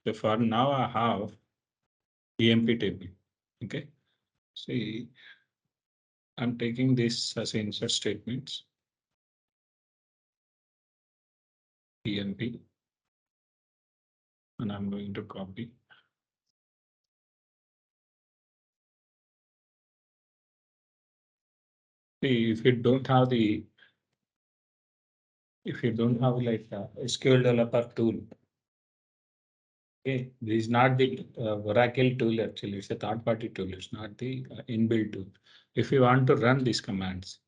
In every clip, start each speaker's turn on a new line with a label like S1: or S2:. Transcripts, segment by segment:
S1: So for now, I have EMP table. Okay. See, I'm taking this as insert statements. EMP. And I'm going to copy. See, if you don't have like SQL developer tool, okay, this is not the Oracle tool actually, it's a third-party tool, it's not the inbuilt tool. If you want to run these commands,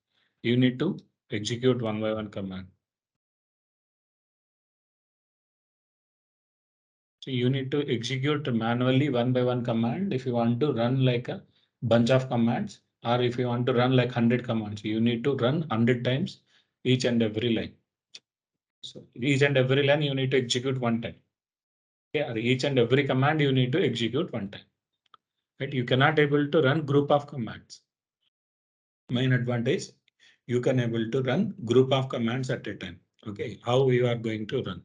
S1: you need to execute one by one command. So you need to execute manually one by one command if you want to run like a bunch of commands, or if you want to run like 100 commands, you need to run 100 times each and every line. So each and every line you need to execute one time. Okay, or each and every command you need to execute one time. Right? You cannot able to run group of commands. Main advantage, you can able to run group of commands at a time. Okay, how you are going to run.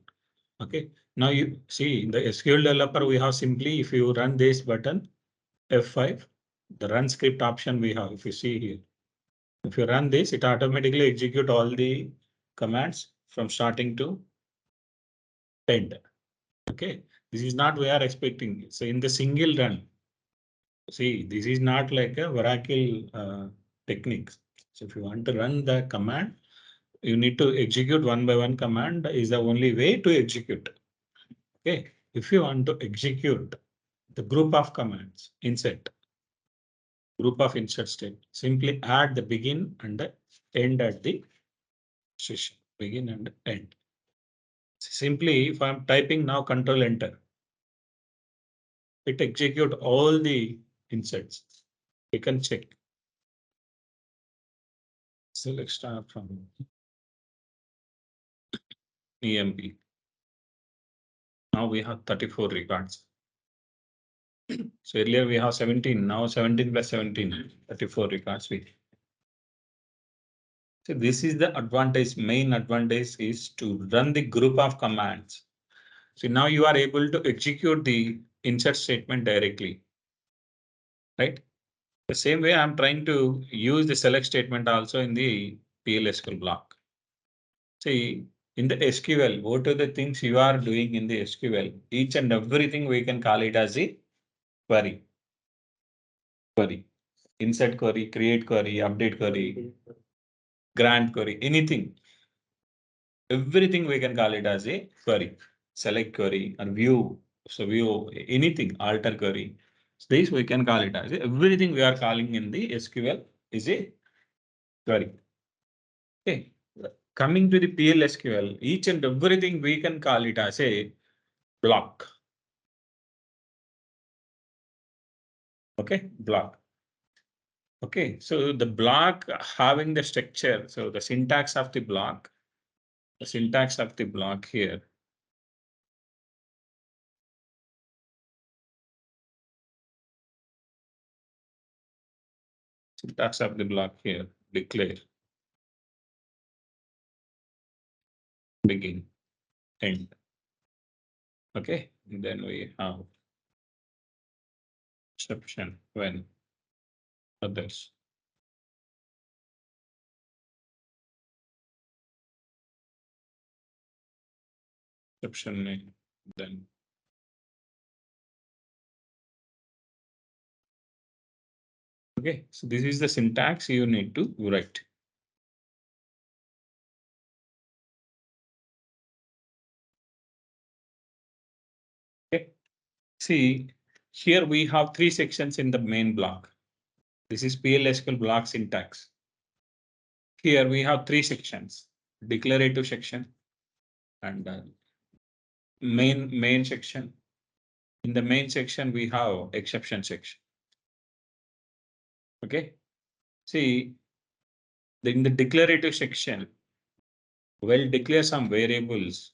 S1: Okay, now you see in the SQL developer, we have simply if you run this button F5, the run script option we have. If you see here, if you run this, it automatically execute all the commands from starting to end. Okay, this is not we are expecting. So in the single run, see, this is not like a Oracle techniques. So if you want to run the command, you need to execute one by one command is the only way to execute. Okay, if you want to execute the group of commands, insert group of insert state, simply add the begin and the end at the session, begin and end. Simply, if I'm typing now, Control Enter, it execute all the inserts. You can check. Select start from EMP. Now we have 34 records. So earlier we have 17, now 17 plus 17, 34 records. So this is the advantage, main advantage is to run the group of commands. So now you are able to execute the insert statement directly, right? The same way I'm trying to use the select statement also in the PLSQL block. See, in the SQL, what are the things you are doing in the SQL? Each and everything we can call it as a query. Query, insert query, create query, update query, grant query, anything. Everything we can call it as a query, select query or view. So view anything, alter query. So this we can call it as everything we are calling in the SQL is a query. Okay. Coming to the PLSQL, each and everything we can call it as a block. Okay, block. Okay, so the block having the structure, so the syntax of the block here. Syntax of the block here, declare, begin, end. Okay, and then we have exception when others. Exception name, then. Okay, so this is the syntax you need to write. Okay, see, here we have three sections in the main block. This is PLSQL block syntax. Here we have three sections, declarative section and main section. In the main section, we have exception section. Okay, see, in the declarative section, we'll declare some variables,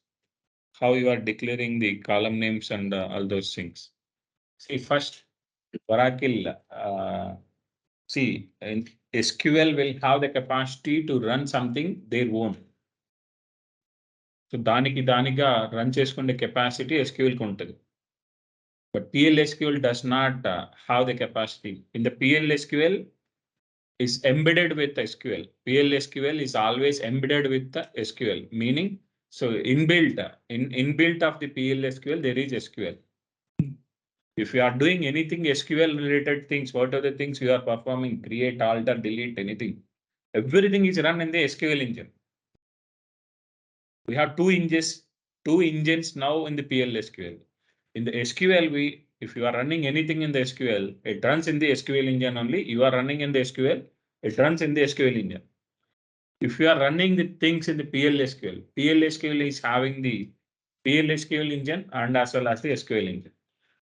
S1: how you are declaring the column names and all those things. See, first, Oracle, see, in SQL will have the capacity to run something their own. So దానిగా run చేసుకునే capacity SQL కు ఉంటుంది. But PLSQL does not have the capacity. In the PLSQL is embedded with SQL. PLSQL is always embedded with the SQL, meaning so inbuilt of the PLSQL there is SQL. If you are doing anything SQL related things, what are the things you are performing? Create, alter, delete, anything. Everything is run in the SQL engine. We have two engines now in the PLSQL. In the SQL, if you are running anything in the SQL, it runs in the SQL engine only. You are running in the SQL, it runs in the SQL engine. If you are running the things in the PLSQL, PLSQL is having the PLSQL engine and as well as the SQL engine.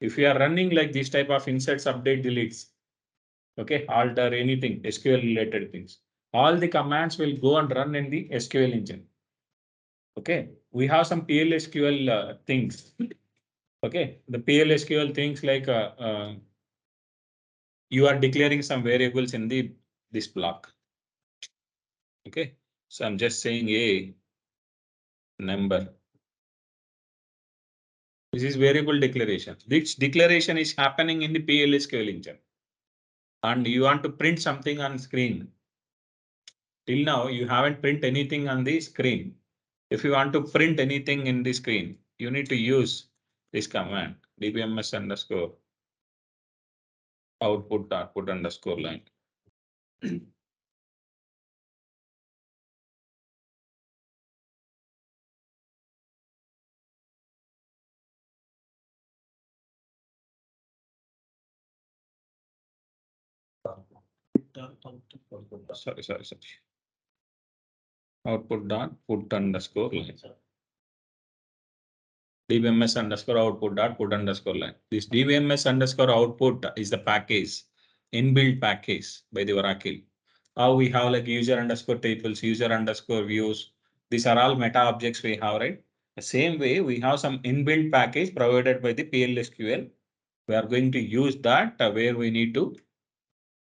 S1: If you are running like this type of inserts, update, deletes, okay, alter anything, SQL related things, all the commands will go and run in the SQL engine. Okay, we have some PLSQL things. Okay, the PLSQL things like you are declaring some variables in this block. Okay, so I'm just saying a number. This is variable declaration. This declaration is happening in the PLSQL engine, and you want to print something on screen. Till now, you haven't print anything on the screen. If you want to print anything in the screen, you need to use this command dbms underscore output underscore line. Sorry. Output dot put underscore line. dbms underscore output dot put underscore line. This dbms underscore output is the package, inbuilt package by the Oracle. How we have like user underscore tables, user underscore views. These are all meta objects we have, right? The same way we have some inbuilt package provided by the PLSQL. We are going to use that where we need to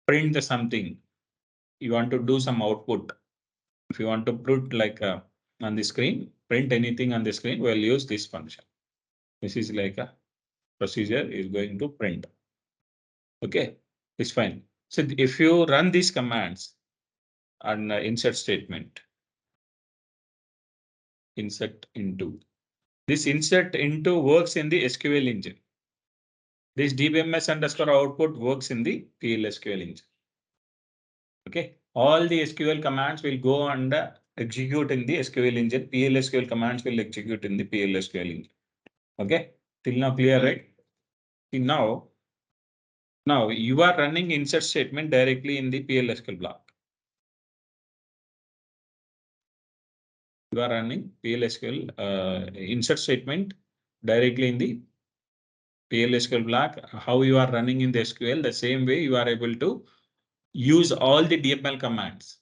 S1: print the something. You want to do some output. If you want to put like on the screen, print anything on the screen, we'll use this function. This is like a procedure is going to print. Okay, it's fine. So if you run these commands and insert statement, insert into. This insert into works in the SQL engine. This dbms underscore output works in the PLSQL engine. Okay, all the SQL commands will go and execute in the SQL engine. PLSQL commands will execute in the PLSQL engine. Okay, till now clear, right? Now you are running insert statement directly in the PLSQL block. You are running PLSQL insert statement directly in the PLSQL block. How you are running in the SQL, the same way you are able to use all the DML commands.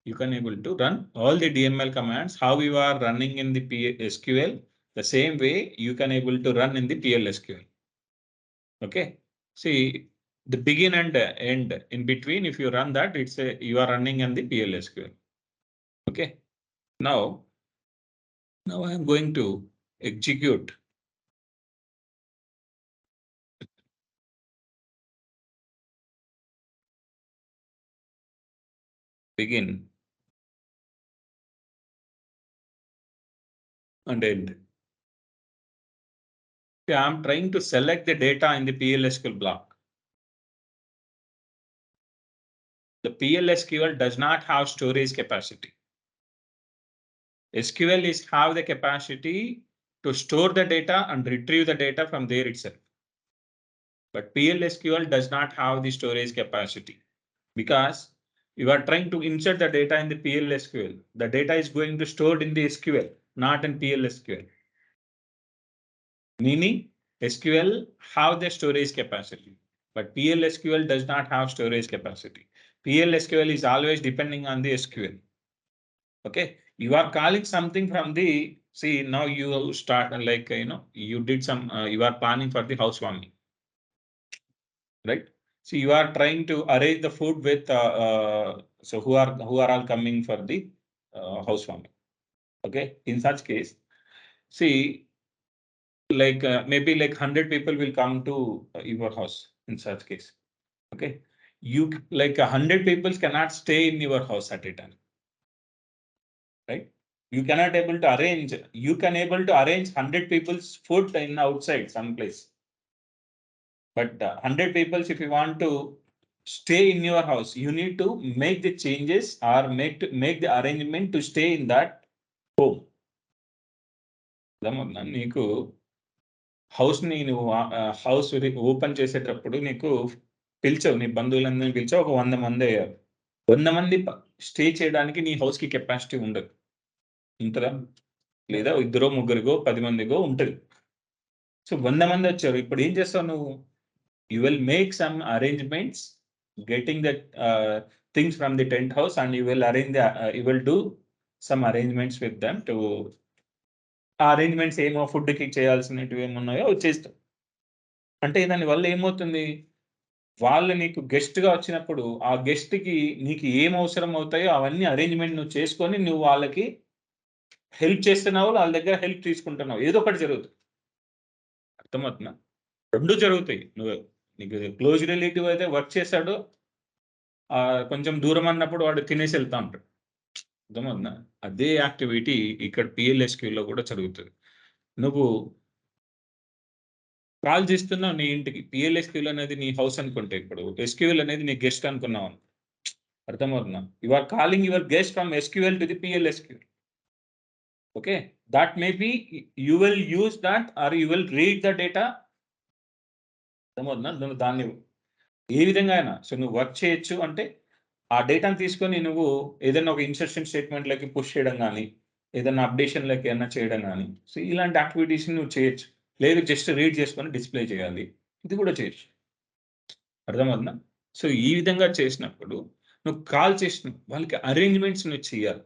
S1: You can able to run all the DML commands. How you are running in the SQL, the same way you can able to run in the PLSQL. Okay. See the begin and end in between. If you run that, it's you are running in the PLSQL. Okay. Now I am going to execute. Begin and end. Okay, I'm trying to select the data in the PLSQL block. The PLSQL does not have storage capacity. SQL is have the capacity to store the data and retrieve the data from there itself. But PLSQL does not have the storage capacity because you are trying to insert the data in the PLSQL. The data is going to stored in the SQL, not in PLSQL. Meaning SQL have the storage capacity, but PLSQL does not have storage capacity. PLSQL is always depending on the SQL. Okay, you are calling something from the, see now you start like, you did some, you are planning for the housewarming, right? So you are trying to arrange the food with, so who are all coming for the housewarming. Okay, in such case, see, like maybe like 100 people will come to your house in such case. Okay, you like 100 people cannot stay in your house at a time, right? You cannot able to arrange. You can able to arrange 100 people's food in outside some place, but 100 people's if you want to stay in your house, you need to make the changes or make the arrangement to stay in that home. నీకు హౌస్‌ని నువ్వు house open చేసేటప్పుడు నీకు పిలిచావు. నీ బంధువులందరిని పిలిచావు. ఒక 100 మందయ్యారు. 100 మంది స్టే చేయడానికి నీ హౌస్‌కి కెపాసిటీ ఉండదు. ఉంటదా? లేదా ఇద్దరో, ముగ్గురికో, 10 మందికో ఉంటది. సో, 100 మందొచ్చారు. ఇప్పుడు ఏం చేస్తావు నువ్వు? You will make some arrangements getting that things from the tent house and you will do some arrangements with them to ఆ అరేంజ్‌మెంట్స్ ఏమో ఫుడ్‌కి చేయాల్సినటివి ఏమున్నాయో అవి చేస్తావు. అంటే దానివల్ల ఏమవుతుంది? వాళ్ళు నీకు గెస్ట్‌గా వచ్చినప్పుడు, ఆ గెస్ట్‌కి నీకు ఏం అవసరం అవుతాయో అవన్నీ అరేంజ్‌మెంట్ నువ్వు చేసుకొని, నువ్వు వాళ్ళకి హెల్ప్ చేస్తున్నావు. వాళ్ళ దగ్గర హెల్ప్ తీసుకుంటున్నావు. ఏదో ఒకటి జరుగుతుంది. అర్థమవుతుందా? 2 జరుగుతాయి. నీకు క్లోజ్ రిలేటివ్ అయితే వర్క్ చేస్తాడు. కొంచెం దూరం అన్నప్పుడు వాడు తినేసి ఎళ్తా ఉంటాడు. అర్థమవుతుందా? అదే యాక్టివిటీ ఇక్కడ PLSQలో కూడా జరుగుతది. నువ్వు కాల్ చేస్తున్నావు నీ ఇంటికి. PLSQL అనేది నీ హౌస్ అనుకుంటే ఇప్పుడు. SQL అనేది నీ గెస్ట్ అనుకున్నావు. అర్థమవుతుందా? You are calling your guest from SQL to the PLSQL. Okay. That may be you will use that or you will read the data. అర్థమవుతుందా? నువ్వు దాన్ని ఏ విధంగా అయినా నువ్వు వర్క్ చేయొచ్చు అంటే, ఆ డేటాను తీసుకొని నువ్వు ఏదైనా ఒక ఇన్సర్షన్ స్టేట్‌మెంట్‌లోకి పుష్ చేయడం గాని, ఏదైనా అప్డేషన్‌లకి ఏమన్నా చేయడం గాని, ఇలాంటి యాక్టివిటీస్‌ని నువ్వు చేయొచ్చు. లేదు జస్ట్ రీడ్ చేసుకొని డిస్‌ప్లే చేయాలి. ఇది కూడా చేయొచ్చు. అర్థమవుతుందా? ఈ విధంగా చేసినప్పుడు నువ్వు కాల్ చేసినవు. వాళ్ళకి అరేంజ్‌మెంట్స్ నువ్వు చేయాలి.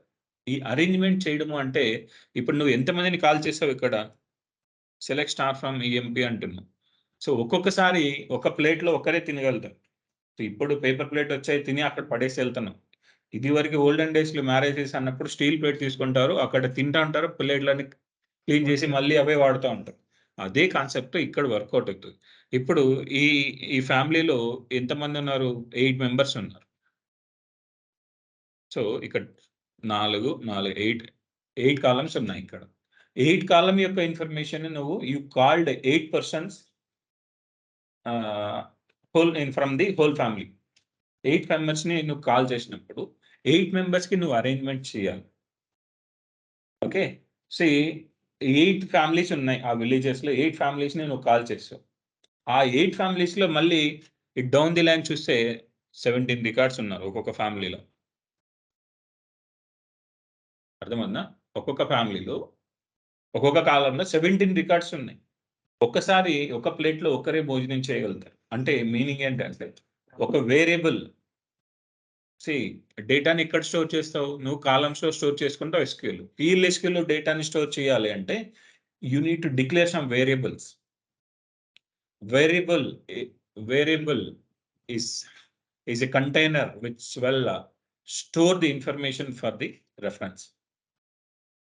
S1: ఈ అరేంజ్‌మెంట్ చేయడము అంటే, ఇప్పుడు నువ్వు ఎంతమందిని కాల్ చేసావు ఇక్కడ? సెలెక్ట్ స్టార్ ఫ్రమ్ ఈఎంపీ అంటున్నావు. ఒక్కొక్కసారి ఒక ప్లేట్‌లో ఒక్కరే తినగలుగుతారు. ఇప్పుడు పేపర్ ప్లేట్ వచ్చాయి తిని అక్కడ పడేసి ఎళ్తున్నాం. ఇదివరకు ఓల్డెన్ డేస్‌లో మ్యారేజెస్ అన్నప్పుడు స్టీల్ ప్లేట్ తీసుకుంటారు. అక్కడ తింటా ఉంటారు. ప్లేట్‌లన్నీ క్లీన్ చేసి మళ్ళీ అవే వాడుతా ఉంటారు. అదే కాన్సెప్ట్ ఇక్కడ వర్కౌట్ అవుతది. ఇప్పుడు ఈ ఈ ఫ్యామిలీలో ఎంతమందున్నారు? 8 మెంబర్స్ ఉన్నారు. ఇక్కడ 4, 4 8 కాలమ్స్ ఉన్నాయి ఇక్కడ. 8 కాలమ్ యొక్క ఇన్ఫర్మేషన్ యూ కాల్డ్ 8 పర్సన్స్ ఆహ్, ఫ్రమ్ ది హోల్ ఫ్యామిలీ. 8 మెంబర్స్‌ని నువ్వు కాల్ చేసినప్పుడు 8 మెంబర్స్‌కి నువ్వు అరేంజ్‌మెంట్ చేయాలి. ఓకే. సీ 8 ఫ్యామిలీస్ ఉన్నాయి. ఆ విలేజెస్‌లో 8 ఫ్యామిలీస్‌ని నువ్వు కాల్ చేసావు. ఆ 8 ఫ్యామిలీస్‌లో మళ్ళీ డౌన్ ది లైన్ చూస్తే 17 రికార్డ్స్ ఉన్నారు ఒక్కొక్క ఫ్యామిలీలో. అర్థమైందా? ఒక్కొక్క ఫ్యామిలీలో, ఒక్కొక్క కాలమ్‌లో 17 రికార్డ్స్ ఉన్నాయి. ఒక్కసారి ఒక ప్లేట్‌లో ఒక్కరే భోజనం చేయగలుగుతారు. అంటే మీనింగ్ ఏంటంటే ఒక వేరియబుల్ సీ డేటాని ఎక్కడ స్టోర్ చేస్తావు? నువ్వు కాలమ్స్‌లో స్టోర్ చేసుకుంటావు ఎస్‌క్యూఎల్. PLSQLలో డేటాని స్టోర్ చేయాలి అంటే you need to declare some variables. Variable variable is a container which will store the information for the reference.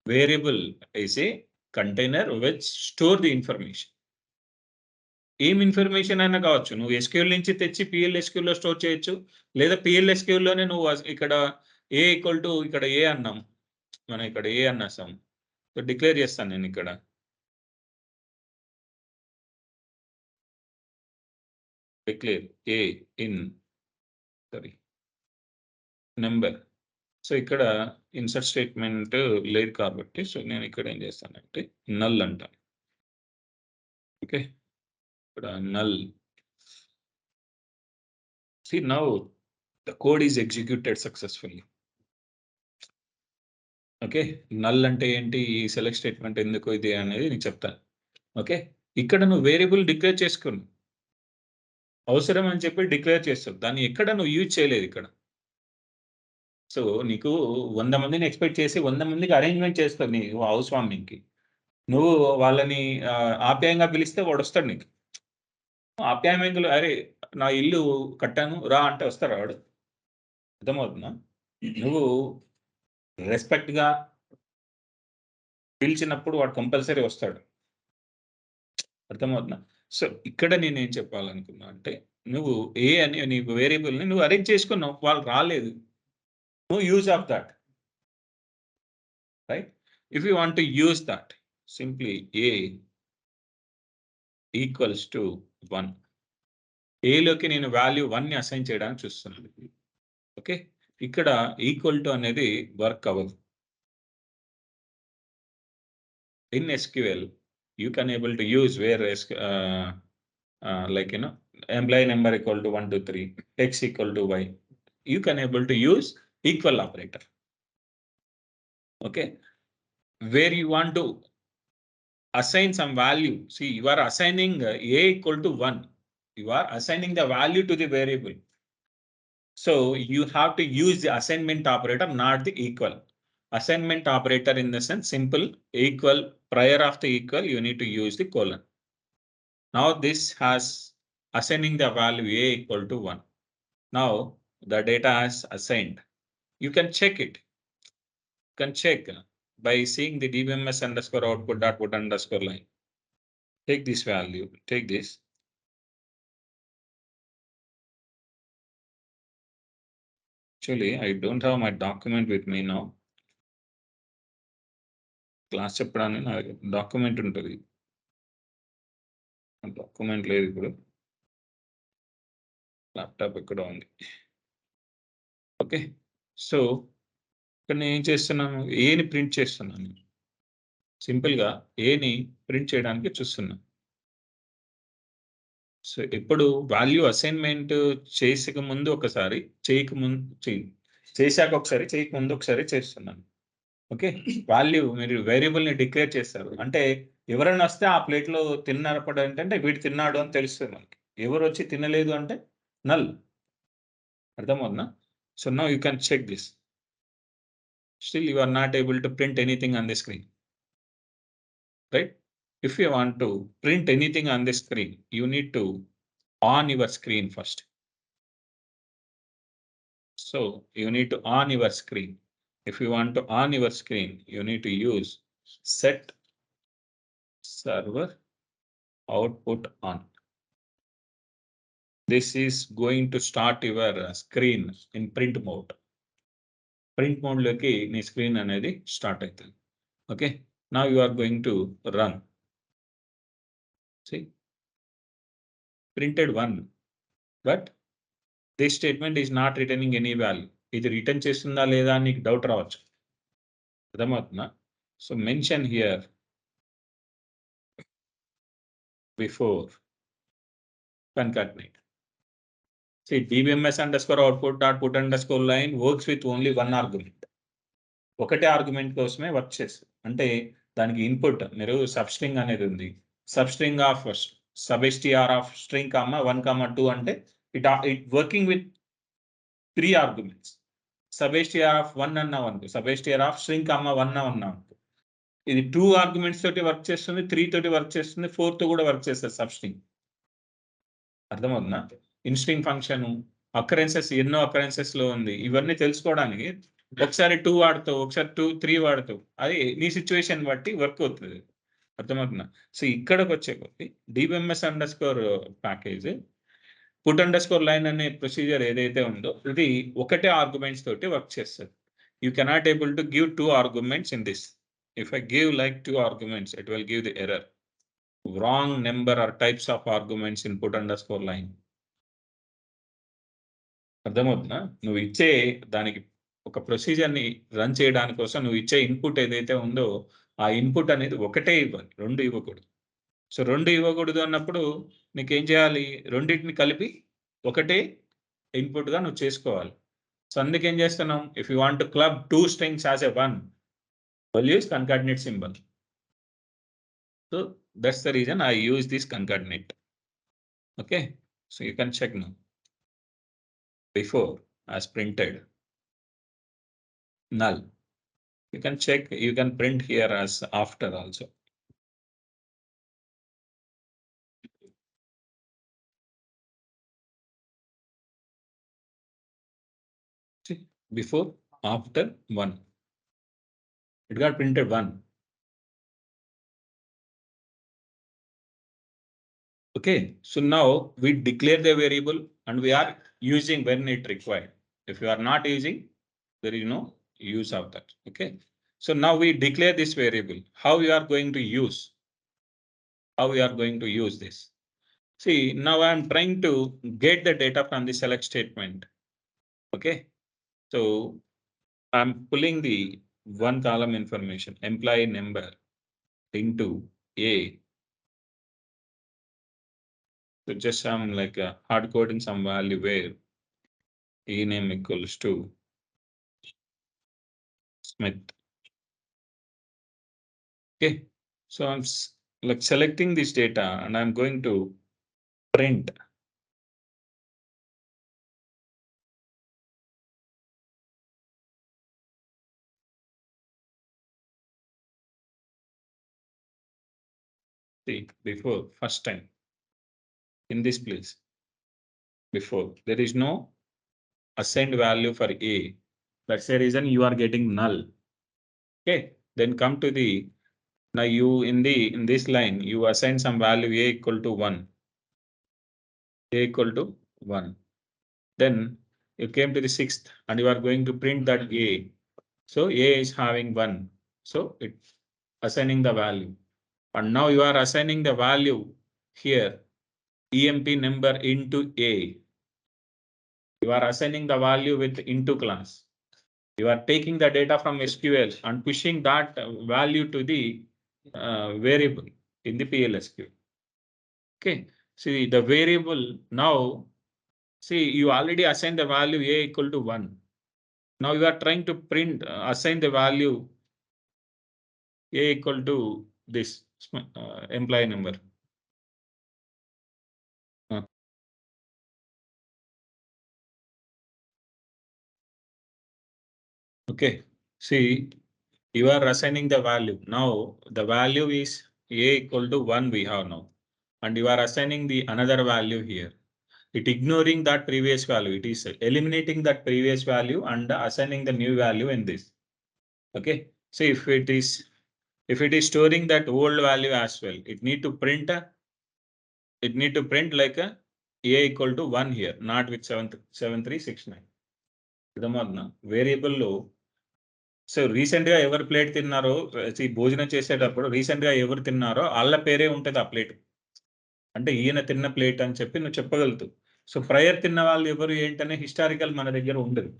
S1: Variable is a container which store the information. ఏం information అయినా కావచ్చు. నువ్వు SQL నుంచి తెచ్చి PLSQLలో store చేయొచ్చు. లేదా PLSQLలోనే నువ్వు ఇక్కడ ఇక్కడ ఏ అన్నాం. మనం ఇక్కడ ఏ అనేసాం. డిక్లేర్ చేస్తాను నేనిక్కడ. Declare a in sorry number. ఇక్కడ ఇన్సర్ట్ స్టేట్‌మెంట్ లేదు కాబట్టి నేను ఇక్కడ ఏం చేస్తానంటే నల్ అంటాను. ఓకే. ఇక్కడ null. See now the code is executed successfully. Okay. Null అంటే ఏంటి? ఈ సెలెక్ట్ స్టేట్‌మెంట్ ఎందుకు ఇది అనేది నీకు చెప్తాను. ఓకే. ఇక్కడ నువ్వు వేరియబుల్ డిక్లేర్ చేసుకున్నావు. అవసరం అని చెప్పి డిక్లేర్ చేసావు. దాన్ని ఎక్కడ నువ్వు యూజ్ చేయలేదు ఇక్కడ. నీకు 100 మందిని ఎక్స్‌పెక్ట్ చేసి 100 మందికి అరేంజ్‌మెంట్ చేస్తావు నీ హౌస్ వార్మింగ్‌కి. నువ్వు వాళ్ళని ఆప్యాయంగా పిలిస్తే వాడొస్తాడు నీకు. ఆప్యాయంగా అరే! నా ఇల్లు కట్టాను రా అంటే వస్తారా వాడు? అర్థమవుతుందా? నువ్వు రెస్పెక్ట్‌గా పిలిచినప్పుడు వాడు కంపల్సరీ వస్తాడు. అర్థమవుతుందా? సో, ఇక్కడ నేనేం చెప్పాలనుకున్నా అంటే, నువ్వు ఏ అని నీకు వేరియబుల్‌ని నువ్వు అరేంజ్ చేసుకున్నావు. వాళ్ళు రాలేదు. No use of that. Right? If you want to use that simply a equals to 1. ఏలోకి నేను వాల్యూ 1ని అసైన్ చేయడానికి చూస్తున్నాను. ఓకే. ఇక్కడ ఈక్వల్ టు అనేది వర్క్ అవ్వదు. In SQL you can able to use like employee number equal to 1 to 3, x equal to y. You can able to use equal operator. Okay. Where you want to assign some value. See, you are assigning a equal to 1. You are assigning the value to the variable. So you have to use the assignment operator, not the equal. Assignment operator in the sense simple equal, prior of the equal, you need to use the colon. Now this has assigning the value a equal to 1. Now the data is assigned. You can check it. You can check by seeing the dbms underscore output dot put underscore line. Take this value, take this. Actually, I don't have my document with me now. Class చెప్పడానికి నా document ఉంటుంది. Document లేదు ఇప్పుడు. Laptop ఎక్కడ ఉంది. Okay. So ఇక్కడ నేను ఏం చేస్తున్నాను, ఏని ప్రింట్ చేస్తున్నాను. సింపుల్‌గా ఏని ప్రింట్ చేయడానికి చూస్తున్నాను. సో ఎప్పుడు వాల్యూ అసైన్‌మెంట్ చేసక ముందు ఒకసారి, చేశాక ఒకసారి, చేయకముందు ఒకసారి చేస్తున్నాను. ఓకే. వాల్యూ మీరు వేరియబుల్‌ని డిక్లేర్ చేస్తారు. అంటే ఎవరైనా వస్తే ఆ ప్లేట్‌లో తిన్నారప్పుడు ఏంటంటే వీడు తిన్నాడు అని తెలుస్తది మనకి. ఎవరొచ్చి తినలేదు అంటే నల్. అర్థమవుతుందా? So now you can check this. Still you are not able to print anything on the screen. Right? If you want to print anything on the screen, you need to on your screen first. So you need to on your screen. If you want to on your screen, you need to use set server output on. This is going to start your screen in print mode. Print mode loki nee screen anedi start aitadi. Okay. Now you are going to run. See, printed 1, but this statement is not returning any value. ఇది return చేస్తుందా లేదా అని నీకు doubt రావచ్చు. అర్థమవుతుందా? So mention here before concatenate. See, dbms underscore output dot put underscore line works with only one argument. ఒకటే argument కోసమే work చేస్తుంది. అంటే దానికి ఇన్పుట్ మీరు సబ్స్ట్రింగ్ అనేది ఉంది. Substring of substr of string comma 1, 2 అంటే it working with 3 arguments. Substr of 1 అన్నావు అనుకో, సబ్స్ట్ర్ ఆఫ్ స్ట్రింగ్ కామా 1 అన్నావు అనుకో, ఇది 2 ఆర్గ్యుమెంట్స్ తోటి వర్క్ చేస్తుంది, 3 తోటి వర్క్ చేస్తుంది, 4 తో కూడా వర్క్ చేస్తుంది సబ్స్ట్రింగ్. అర్థమవుతుందా? ఇన్స్ట్రింగ్ ఫంక్షన్ అకరెన్సెస్ ఎన్నో అకరెన్సెస్ లో ఉంది. ఇవన్నీ తెలుసుకోవడానికి ఒకసారి 2 వాడతావు, ఒకసారి 3 వాడతావు. అది నీ సిచ్యువేషన్ బట్టి వర్క్ అవుతుంది. అర్థమవుతుందా? సో ఇక్కడికి వచ్చే కొద్ది dbms underscore package put underscore line అనే ప్రొసీజర్ ఏదైతే ఉందో ఇది ఒకటే ఆర్గ్యుమెంట్స్ తోటి వర్క్ చేస్తుంది. You cannot able to give 2 arguments in this. If I give like 2 arguments, it will give the error. Wrong number or types of arguments in put underscore line. అర్థమవుతుందా? నువ్వు ఇచ్చే దానికి ఒక ప్రొసీజర్ని రన్ చేయడానికి కోసం నువ్వు ఇచ్చే ఇన్పుట్ ఏదైతే ఉందో ఆ ఇన్పుట్ అనేది ఒకటే ఇవ్వాలి, 2 ఇవ్వకూడదు. సో 2 ఇవ్వకూడదు అన్నప్పుడు నీకేం చేయాలి? రెండింటిని కలిపి ఒకటే ఇన్పుట్గా నువ్వు చేసుకోవాలి. సో అందుకేం చేస్తున్నాం? If you want to club 2 strings as a one, we'll use concatenate symbol. So that's the reason I use this concatenate. Okay, so you can check now. Before as printed null. You can check, you can print here as after also. See, before, after 1. It got printed 1. Okay, so now we declare the variable and we are using when it required. If you are not using, there is no use of that. Okay, so now we declare this variable. How we are going to use? How we are going to use this? See, now I'm trying to get the data from the select statement. Okay, so I'm pulling the one column information, employee number into A. So just I'm like hard coding some value where E name equals to Smith. Okay, so I'm like selecting this data and I'm going to print. See, before first time in this place, before there is no assigned value for A. That's the reason you are getting null. Okay, then come to the now you in this line you assign some value A equal to 1. A equal to 1. Then you came to the sixth and you are going to print that A. So A is having 1. So it assigning the value. And now you are assigning the value here, EMP number into A. You are assigning the value with into class. You are taking the data from SQL and pushing that value to the variable in the PLSQL. Okay, see the variable now, see you already assigned the value A equal to 1. Now you are trying to print, assign the value A equal to this employee number. Okay, see, you are assigning the value. Now the value is A equal to 1 we have now. And you are assigning the another value here. It ignoring that previous value. It is eliminating that previous value and assigning the new value in this. Okay, so if it is storing that old value as well, it need to print like a equal to 1 here, not with 7369. Variable low. So recent గా ఎవరు plate తిన్నారో భోజనం చేసేటప్పుడు recent గా ఎవరు తిన్నారో వాళ్ళ పేరే ఉంటుంది ఆ ప్లేట్. అంటే ఈయన తిన్న ప్లేట్ అని చెప్పి నువ్వు చెప్పగలుగుతావు. సో ప్రయర్ తిన్న వాళ్ళు ఎవరు ఏంటనే హిస్టారికల్ మన దగ్గర ఉండదు.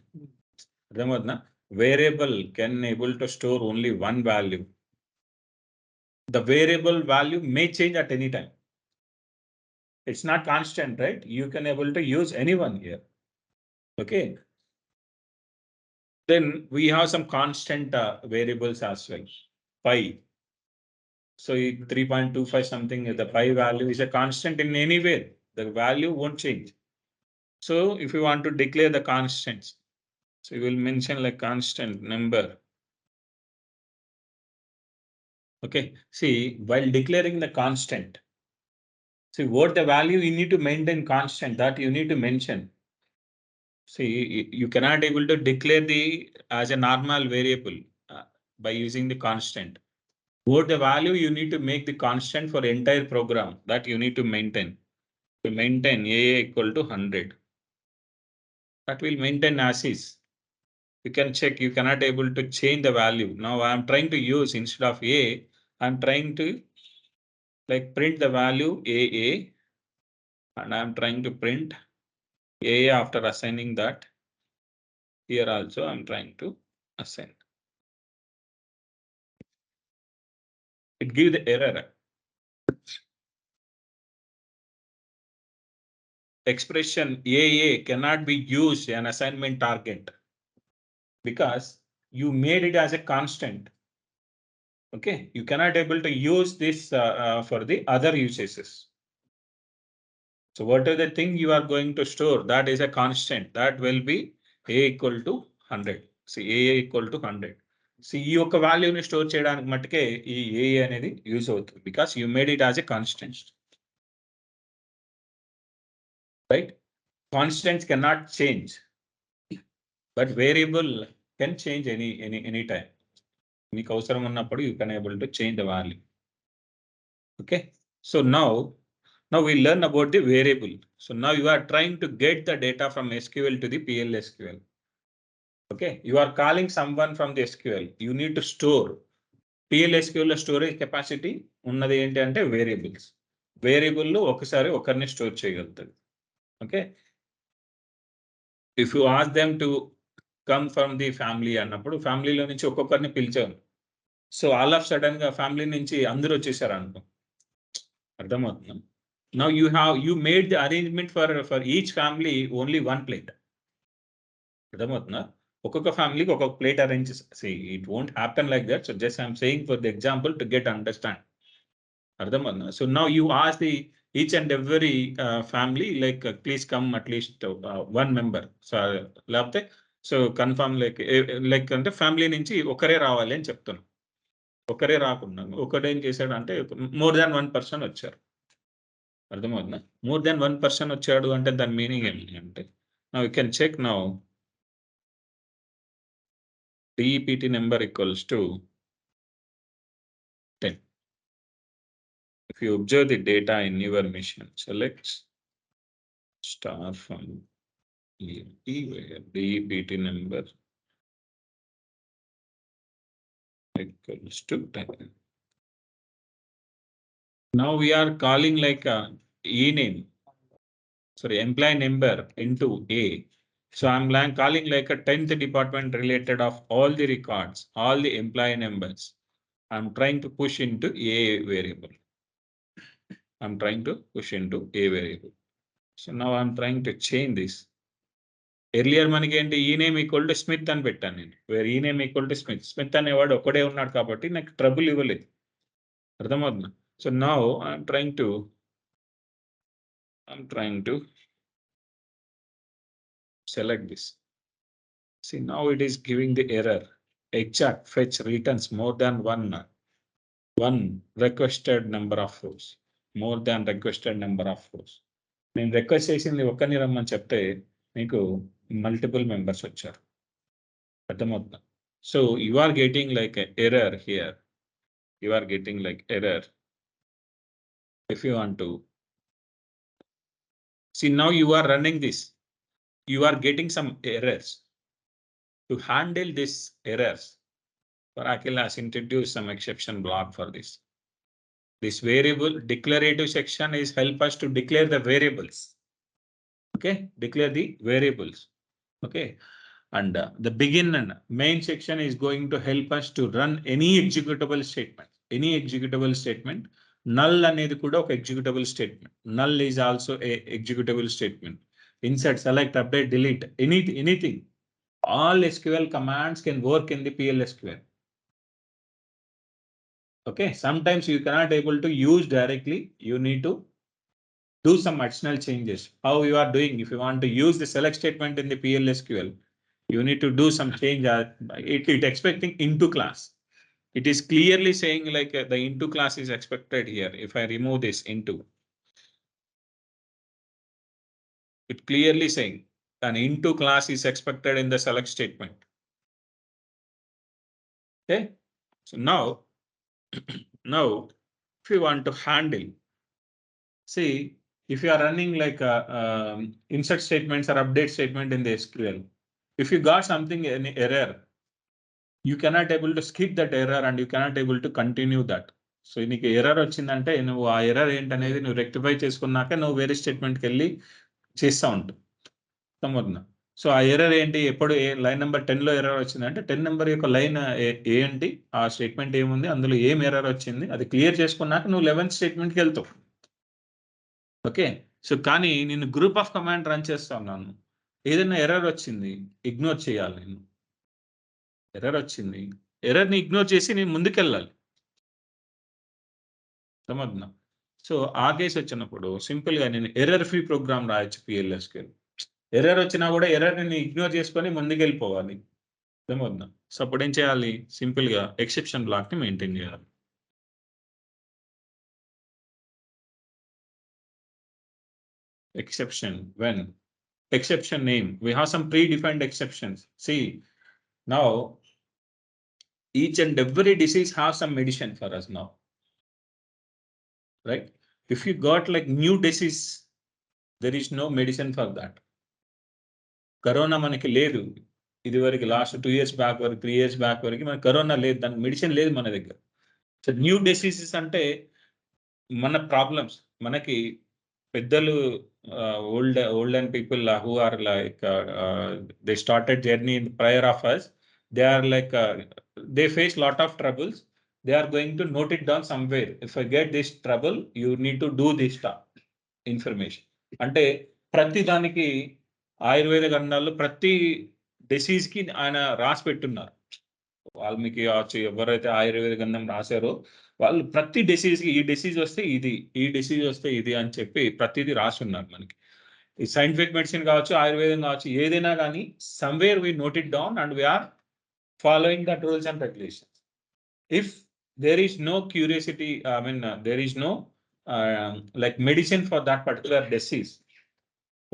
S1: అర్థమవుతుందా? Variable can able to store only one value. The variable value may change at any time. It's not constant, right? You can able to use anyone here. Okay. Then we have some constant variables as well. Pi. So 3.25 something, the pi value is a constant in anywhere. The value won't change. So if you want to declare the constants, so you will mention like constant number. Okay. See, while declaring the constant, see what the value you need to maintain constant, that you need to mention. See, you cannot able to declare the as a normal variable by using the constant. What the value you need to make the constant for entire program that you need to maintain. To maintain A equal to 100. That will maintain as is. You can check, you cannot able to change the value. Now I am trying to use instead of A, I'm trying to like print the value AA and I'm trying to print AA after assigning that. Here also I'm trying to assign. It gives the error. Expression AA cannot be used an assignment target because you made it as a constant. Okay, you cannot able to use this for the other uses. So what is the thing you are going to store? That is a constant. That will be A equal to 100. See, A equal to 100. See, ఈ యొక్క వాల్యూని store చేయడానికి మట్టుకే ఈ A అనేది use అవుతుంది because you made it as a constant. Right? Constants cannot change, but variable can change any time. మీకు అవసరం ఉన్నప్పుడు you can able to change the value. Okay, so now Now we learn about the variable. So now you are trying to get the data from SQL to the PLSQL. Okay, you are calling someone from the SQL. You need to store. PLSQL storage capacity ఉన్నది ఏంటి అంటే variables. Variable ఒకసారి ఒకరిని store చేయగలుగుతాడు. Okay, if you ask them to come from the family అన్నప్పుడు ఫ్యామిలీలో నుంచి ఒక్కొక్కరిని పిలిచాను. సో ఆల్ ఆఫ్ సడన్ గా ఫ్యామిలీ నుంచి అందరూ వచ్చేసారు అనుకో, అర్థమవుతుంది. Now you made the arrangement for each family only one plate. అర్థమవుతుందా? ఒక్కొక్క ఫ్యామిలీకి ఒక్కొక్క plate arrange. It won't happen like that. So just I'm saying for the example to get understand. అర్థమవుతుందా? So now you ask the each and every family like please come at least one member. So లేకపోతే so confirm like అంటే family నుంచి ఒకరే రావాలి అని చెప్తున్నాను. ఒకరే రాకుండా ఒకడేం చేశాడు అంటే మోర్ దాన్ 1 పర్సన్ వచ్చారు. అర్థమవుతుందా? మోర్ దాన్ 1 పర్సన్ వచ్చాడు అంటే దాని మీనింగ్ ఏంటి అంటే, now you can check now DEPT number equals to 10. If you observe the data in your machine, select star from where DEPT number equals to 10. Now we are calling like a name, sorry, employee number into A. So I'm calling like a 10th department related of all the records, all the employee numbers. I'm trying to push into A variable. I'm trying to push into A variable. So now I'm trying to change this. Earlier మనకి ఏంటి, ఈ name equal to Smith అని పెట్టాను నేను. Wear ఈ name equal to Smith. Smith అనేవాడు ఒక్కడే ఉన్నాడు కాబట్టి నాకు ట్రబుల్ ఇవ్వలేదు. అర్థమవుతుందా? So now I'm trying to select this. See, now it is giving the error. Exact fetch returns more than one requested number of rows. More than requested number of rows. నేను request చేసింది ఒక్కరిని రమ్మని చెప్తే మీకు multiple members వచ్చారు. అర్థమవుతుందా? So you are getting like error here. You are getting like error. If you want to see, now you are running this, you are getting some errors. To handle this errors, Oracle has introduced some exception block for this. This variable declarative section is help us to declare the variables. Okay, declare the variables. Okay, and the begin and main section is going to help us to run any executable statement. Any executable statement. Null అనేది కూడా ఒక executable statement. Null is also a executable statement. Insert, select, update, delete, anything. All SQL commands can work in the PLSQL. Okay, sometimes you cannot able to use directly. You need to do some additional changes. How you are doing? If you want to use the select statement in the PLSQL, you need to do some change. It expecting into class. It is clearly saying like the into class is expected here. If I remove this into, it clearly saying an into class is expected in the select statement. Okay, so now if you want to handle, see, if you are running like a insert statements or update statement in the SQL, if you got something an error, you cannot able to skip that error and you cannot able to continue that. So నీకు error వచ్చిందంటే నువ్వు ఆ error ఏంటనేది నువ్వు rectify చేసుకున్నాక నువ్వు వేరే స్టేట్మెంట్కి వెళ్ళి చేస్తూ ఉంటావు. సమర్థన. సో ఆ ఎర్రర్ ఏంటి, ఎప్పుడు లైన్ నెంబర్ 10లో ఎర్రర్ వచ్చిందంటే 10 నెంబర్ యొక్క లైన్ ఏంటి, ఆ స్టేట్మెంట్ ఏముంది, అందులో ఏం ఎర్రర్ వచ్చింది, అది క్లియర్ చేసుకున్నాక నువ్వు 11th స్టేట్మెంట్కి వెళ్తావు. ఓకే, సో కానీ నేను గ్రూప్ ఆఫ్ కమాండ్ రన్ చేస్తా ఉన్నాను, ఏదైనా ఎర్రర్ వచ్చింది ఇగ్నోర్ చేయాలి. నేను ఎర్రర్ వచ్చింది, ఎర్రర్ని ఇగ్నోర్ చేసి నేను ముందుకెళ్ళాలి. సమర్థన. సో ఆ కేసు వచ్చినప్పుడు సింపుల్గా నేను ఎర్రర్ ఫ్రీ ప్రోగ్రామ్ రాయొచ్చు PLSQL. ఎర్రర్ వచ్చినా కూడా ఎర్రర్ని ఇగ్నోర్ చేసుకొని ముందుకెళ్ళిపోవాలి. సమర్థన. సో అప్పుడు ఏం చేయాలి, సింపుల్గా ఎక్సెప్షన్ బ్లాక్ని మెయింటైన్ చేయాలి. Exception, when exception name, we have some predefined exceptions. See, now each and every disease has some medicine for us now, right? If you got like new disease, there is no medicine for that. Corona manaki ledu. ఇది వరకు last 2 years back వరకు 3 years back వరకు మన corona లేదు, దానికి medicine లేదు మన దగ్గర. సో న్యూ డిసీజెస్ అంటే మన ప్రాబ్లమ్స్, మనకి పెద్దలు old and people who are like they started journey in prior of us, they are like they face lot of troubles. They are going to note it down somewhere. If I get this trouble, you need to do this stuff information. అంటే ప్రతి దానికి ఆయుర్వేద గ్రంథాల్లో ప్రతి disease కి ఆయన రాసి పెట్టున్నారు. వాల్మీకి కావచ్చు, ఎవరైతే ఆయుర్వేద గ్రంథం రాశారో వాళ్ళు ప్రతి డిసీజ్ కి ఈ డిసీజ్ వస్తే ఇది, ఈ డిసీజ్ వస్తే ఇది అని చెప్పి ప్రతిదీ రాసి ఉన్నారు మనకి. ఈ సైంటిఫిక్ మెడిసిన్ కావచ్చు, ఆయుర్వేదం కావచ్చు, ఏదైనా కానీ somewhere we note it down and we're following that rules and regulations. If there is no curiosity, I mean, there is no like medicine for that particular disease,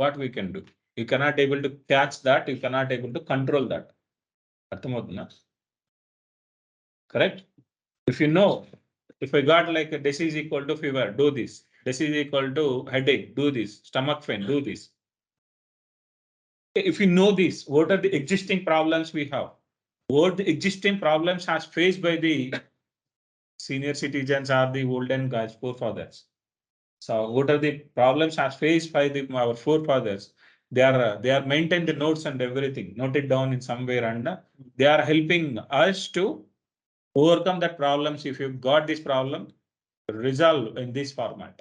S1: what we can do? You cannot able to catch that, you cannot able to control that. Arthamavutunda? Correct? If you know, if I got like a disease equal to fever, do this. Disease equal to headache, do this. Stomach pain, do this. If you know this, what are the existing problems we have? What the existing problems has faced by the senior citizens or the olden guys, forefathers. So what are the problems as faced by our forefathers? They are maintain the notes and everything, note it down in somewhere, and they are helping us to overcome that problems. If you got this problem, resolve in this format.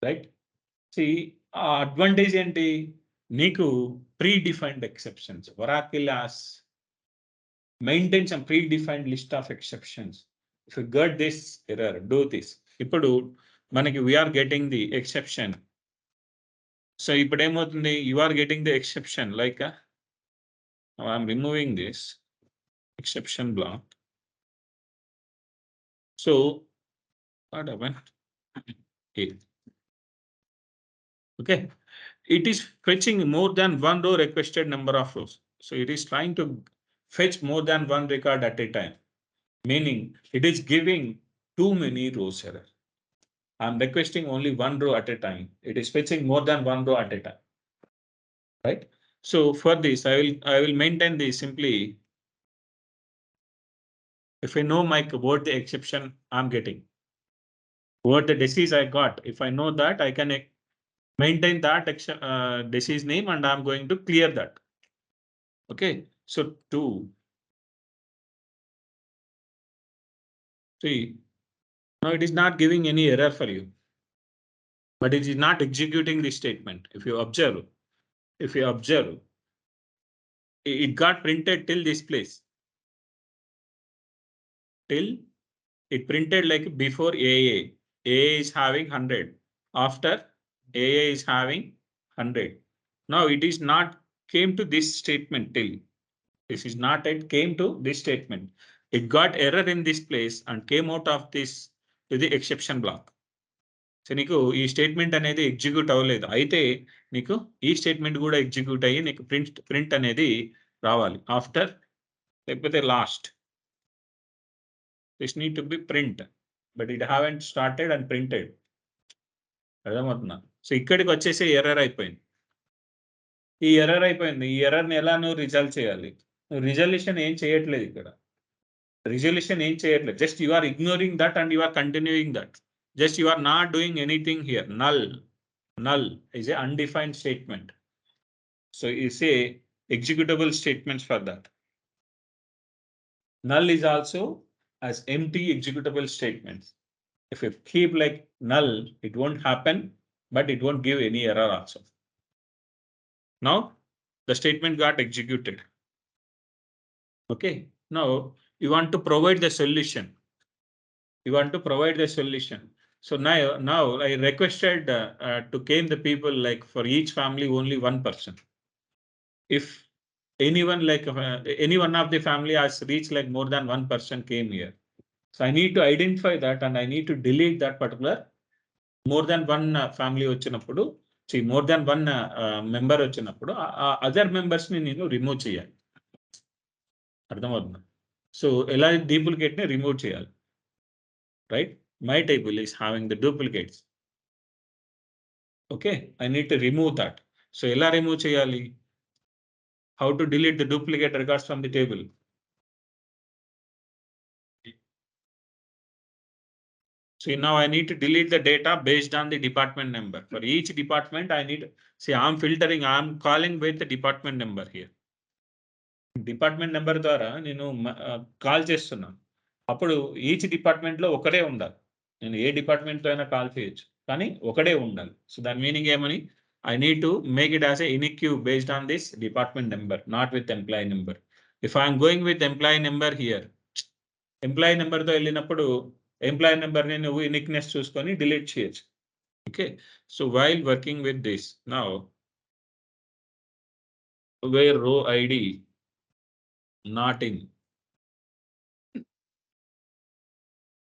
S1: Right? See, advantage enti neeku predefined exceptions. Oracle has maintain some predefined list of exceptions. If you get this error, do this. Ippudu manaki we are getting the exception. So ippudu emotundi, you are getting the exception like I am removing this exception block. So what happened here? Okay, it is fetching more than one row requested number of rows. So it is trying to fetch more than one record at a time, meaning it is giving too many rows error. I'm requesting only one row at a time. It is fetching more than one row at a time. Right? So for this, I will maintain this simply. If I know my what the exception I'm getting, what the disease I got, if I know that, I can maintain that disease name and I'm going to clear that. Okay. So to see, now it is not giving any error for you, but it is not executing the statement. If you observe, it got printed till this place. Till it printed like before AA. AA is having 100. After AA is having 100. Now it is not came to this statement till. This is not it came to this statement. It got error in this place and came out of this to the exception block. So నీకు ఈ statement అనేది execute అవ్వలేదు, అయితే నీకు ఈ statement కూడా execute అయ్యి నీకు ప్రింట్ అనేది రావాలి ఆఫ్టర్, లేకపోతే last. This need to be print, but it haven't started and printed. అర్థమవుతున్నా? సో ఇక్కడికి వచ్చేసి ఎర్రర్ అయిపోయింది. ఈ ఎర్రర్ అయిపోయింది. ఈ ఎర్రర్ని ఎలా నువ్వు రిజల్వ్ చేయాలి? నువ్వు రిజల్యూషన్ ఏం చేయట్లేదు ఇక్కడ. రిజల్యూషన్ ఏం చేయట్లేదు. Just you are ignoring that and you are continuing that. Just you are not doing anything here. Null is a undefined statement. So you say executable statements for that. Null is also as empty executable statements. If you keep like null, it won't happen, but it won't give any error also. Now the statement got executed. Okay. Now you want to provide the solution. So now I requested to claim the people like for each family only one person. If anyone like any one of the family has reached like more than one person came here. So I need to identify that and I need to delete that particular more than one family వచ్చినప్పుడు, more than one member వచ్చినప్పుడు other members ని నేను remove చేయాలి. అర్థమవుతుందా? So ఎలా duplicate ని remove చేయాలి, right? my table is having the duplicates. Okay, I need to remove that. So ela remove cheyali? How to delete the duplicate records from the table? So now I need to delete the data based on the department number. For each department, I need, see, I'm filtering, I'm calling with the department number here. Department number ద్వారా నేను call చేస్తున్నాను. అప్పుడు each డిపార్ట్మెంట్లో ఒకడే ఉండాలి. నేను ఏ డిపార్ట్మెంట్తో అయినా call చేయొచ్చు, కానీ ఒకడే ఉండాలి. సో దాని మీనింగ్ ఏమని, I need to make it as a unique queue based on this department number, not with employee number. If I'm going with employee number here, employee నెంబర్తో వెళ్ళినప్పుడు ఎంప్లాయీ నెంబర్ని నువ్వు యూనిక్నెస్ చూసుకొని డిలీట్ చేయొచ్చు. Okay, so while working with this now, where row ID not in,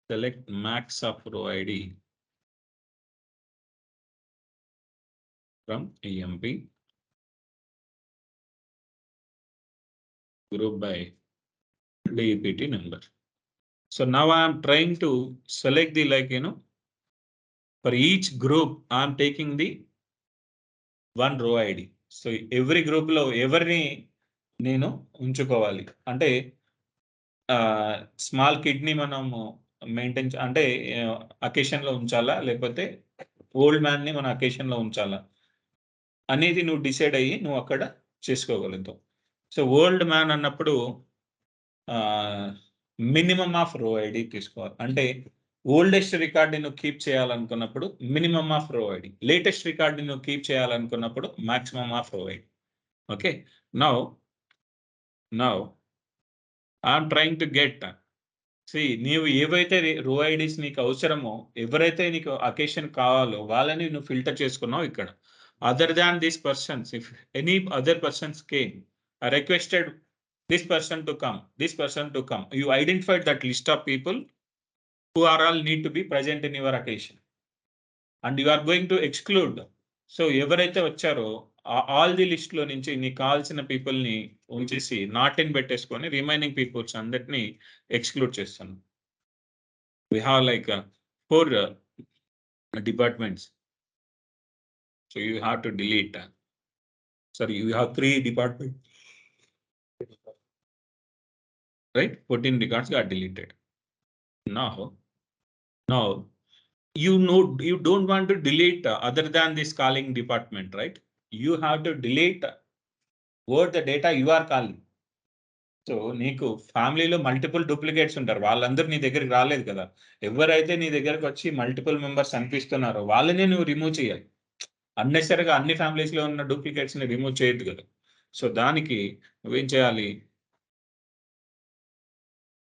S1: select max of row ID from EMP, group by DEPT number. So now I am trying to select the, like, for each group I am taking the one row ID. So every group lo everరిని నేను ఉంచుకోవాలి అంటే small kidney మనము maintain అంటే అకేషన్లో ఉంచాలా, లేకపోతే old మ్యాన్ని మన అకేషన్లో ఉంచాలా అనేది నువ్వు డిసైడ్ అయ్యి నువ్వు అక్కడ చేసుకోగలుగుతావు. సో ఓల్డ్ మ్యాన్ అన్నప్పుడు మినిమమ్ ఆఫ్ రో ఐడి తీసుకోవాలి. అంటే ఓల్డెస్ట్ రికార్డ్ని నువ్వు కీప్ చేయాలనుకున్నప్పుడు మినిమమ్ ఆఫ్ రో ఐడి, లేటెస్ట్ రికార్డ్ని నువ్వు కీప్ చేయాలనుకున్నప్పుడు మాక్సిమమ్ ఆఫ్ రో ID. Okay, now I'm trying to get, నీవు ఏవైతే రో ఐడీస్ నీకు అవసరమో, ఎవరైతే నీకు అకేషన్ కావాలో వాళ్ళని నువ్వు ఫిల్టర్ చేసుకున్నావు ఇక్కడ. Other than this persons, if any other persons came, I requested this person to come, this person to come. You identified that list of people who are all need to be present in your occasion, and you are going to exclude. So ఎవరైతే వచ్చారో all the list లో నుంచి నీకు కావాల్సిన people ని ఉంచేసి not in పెట్టేసుకొని remaining peoples అందరినీ ఎక్స్క్లూడ్ చేస్తాను. We have like 4 departments, so you have to delete. Sorry, you have 3 departments, right? 14 records got deleted. Now you don't want to delete other than this calling department, right? You have to delete what the data you are calling. So నీకు ఫ్యామిలీలో multiple duplicates ఉంటారు, వాళ్ళందరూ నీ దగ్గరికి రాలేదు కదా. ఎవరైతే నీ దగ్గరకు వచ్చి మల్టిపుల్ మెంబర్స్ అనిపిస్తున్నారో వాళ్ళనే నువ్వు రిమూవ్ చేయాలి. అన్నెసరిగా అన్ని ఫ్యామిలీస్ లో ఉన్న డూప్లికేట్స్ ని రిమూవ్ చేయొద్దు కదా. సో దానికి నువ్వేం చేయాలి,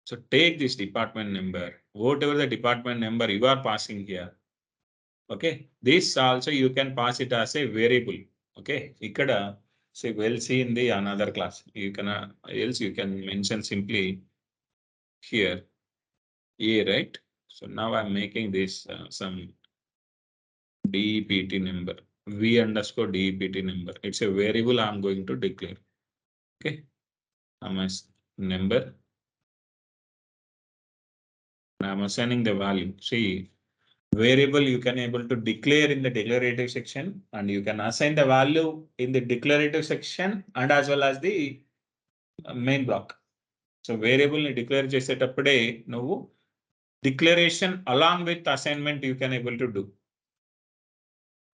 S1: so take this department number, whatever the department number you are passing here. Okay, this also you can pass it as a variable. Okay, ikkada, so we'll see in the another class. You can else you can mention simply here a, right? So now I'm making this some DEPT number, v underscore DEPT number. It's a variable I'm going to declare. Okay, my number, I'm assigning the value. See, variable you can able to declare in the declarative section, and you can assign the value in the declarative section and as well as the main block. So variable ni declare చేసేటప్పుడే నువ్వు declaration along with assignment you can able to do.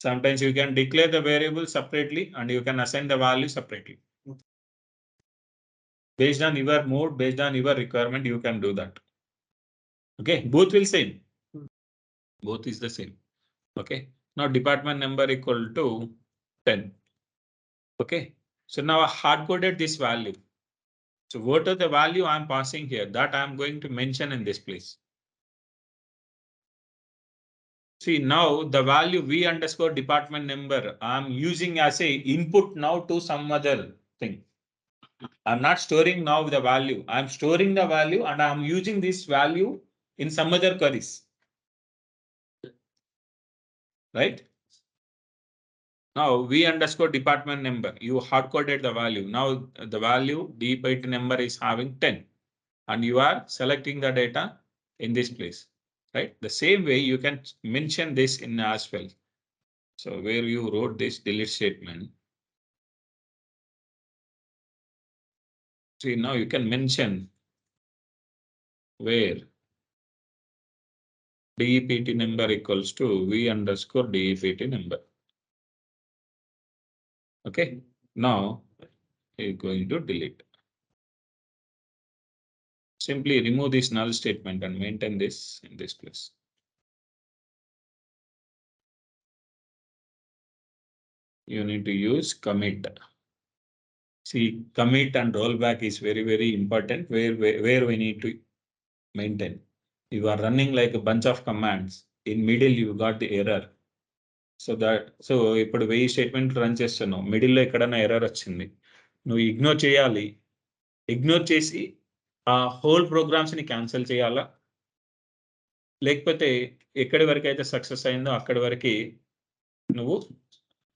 S1: Sometimes you can declare the variable separately and you can assign the value separately. Based on your mode, based on your requirement, you can do that. Okay, both will same. Both is the same. Okay, now department number equal to 10. Okay, so now I hard coded this value. So what are the value I'm passing here, that I'm going to mention in this place. See, now the value v underscore department number I'm using as a input now to some other thing. I'm not storing now the value, I'm storing the value and I'm using this value in some other queries, right? Now v underscore department number, you hard coded the value. Now the value DEPT number is having 10 and you are selecting the data in this place. right? The same way you can mention this in as well. So where you wrote this delete statement, see now you can mention where DEPT number equals to V underscore DEPT number. Okay, now you're going to delete. Simply remove this null statement and maintain this in this place. You need to use commit. See, commit and rollback is very, very important where we need to maintain. You are running like a bunch of commands. In middle, you got the error. So ఇప్పుడు 1000 statement run చేస్తున్నావు, మిడిల్లో ఎక్కడైనా error వచ్చింది, నువ్వు ignore చేయాలి. Ignore చేసి ఆ whole programmes ని క్యాన్సిల్ చేయాలా, లేకపోతే ఎక్కడి వరకు అయితే సక్సెస్ అయిందో అక్కడి వరకు నువ్వు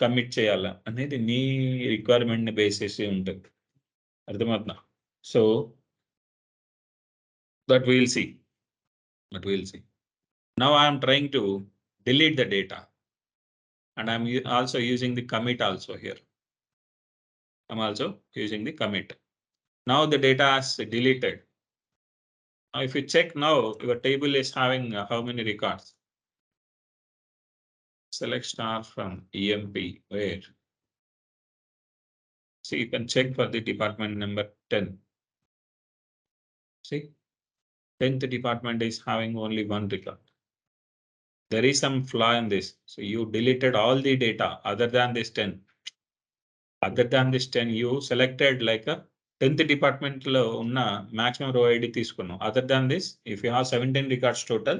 S1: కమిట్ చేయాలా అనేది నీ రిక్వైర్మెంట్ ని బేస్ చేసి ఉంటుంది. అర్థమవుతుందా? So that we'll see. Now I am trying to delete the data, and I'm also using the commit also here. I'm also using the commit. Now the data is deleted. Now if you check now, your table is having how many records? Select star from EMP, where? See, you can check for the department number 10. See, 10th department is having only one record. There is some flaw in this. So you deleted all the data other than this 10. Other than this 10, you selected like a 10th department lo unna maximum row ID తీసుకున్నాం. Other than this, if you have 17 records total,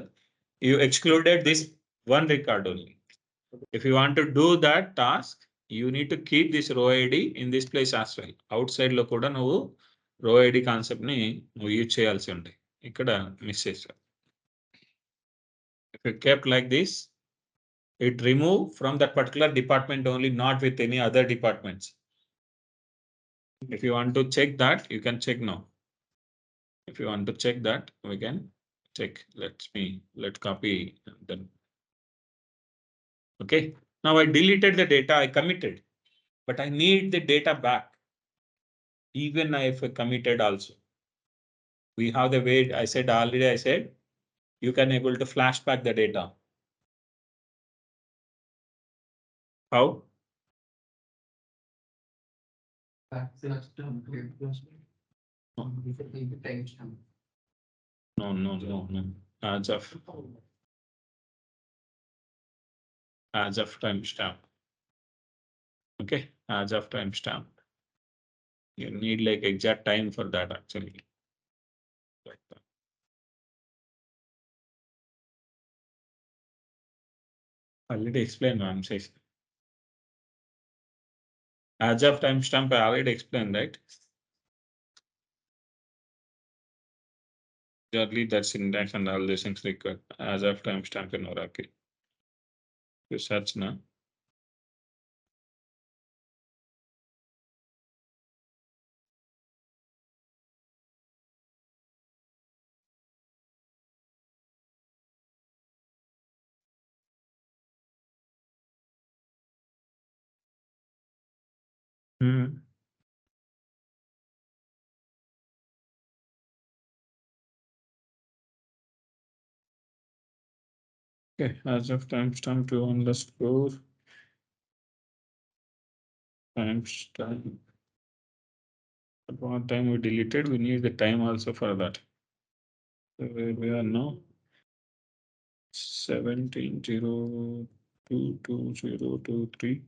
S1: you excluded this one record only. If you want to do that task, you need to keep this row ID in this place as well. Outside లో కూడా నువ్వు row ID concept ని నువ్వు use చేయాల్సి ఉంటాయి. ఇక్కడ miss చేస్తావు. If you kept like this, it remove from that particular department only, not with any other departments. If you want to check that, you can check now. If you want to check that, we can check. Let's copy then. Okay. Now I deleted the data, I committed, but I need the data back. Even if I committed also. We have the way I said, you can able to flashback the data. How? No. As of timestamp. Okay, as of timestamp. You need like exact time for that actually. Like that. Already explained what I'm saying. As of timestamp, I already explained, right? Generally, that syntax and all these things required. As of timestamp in Oracle. You search now. Okay, as of timestamp to underscore timestamp. At what time we deleted, we need the time also for that. So where we are now, 17022023.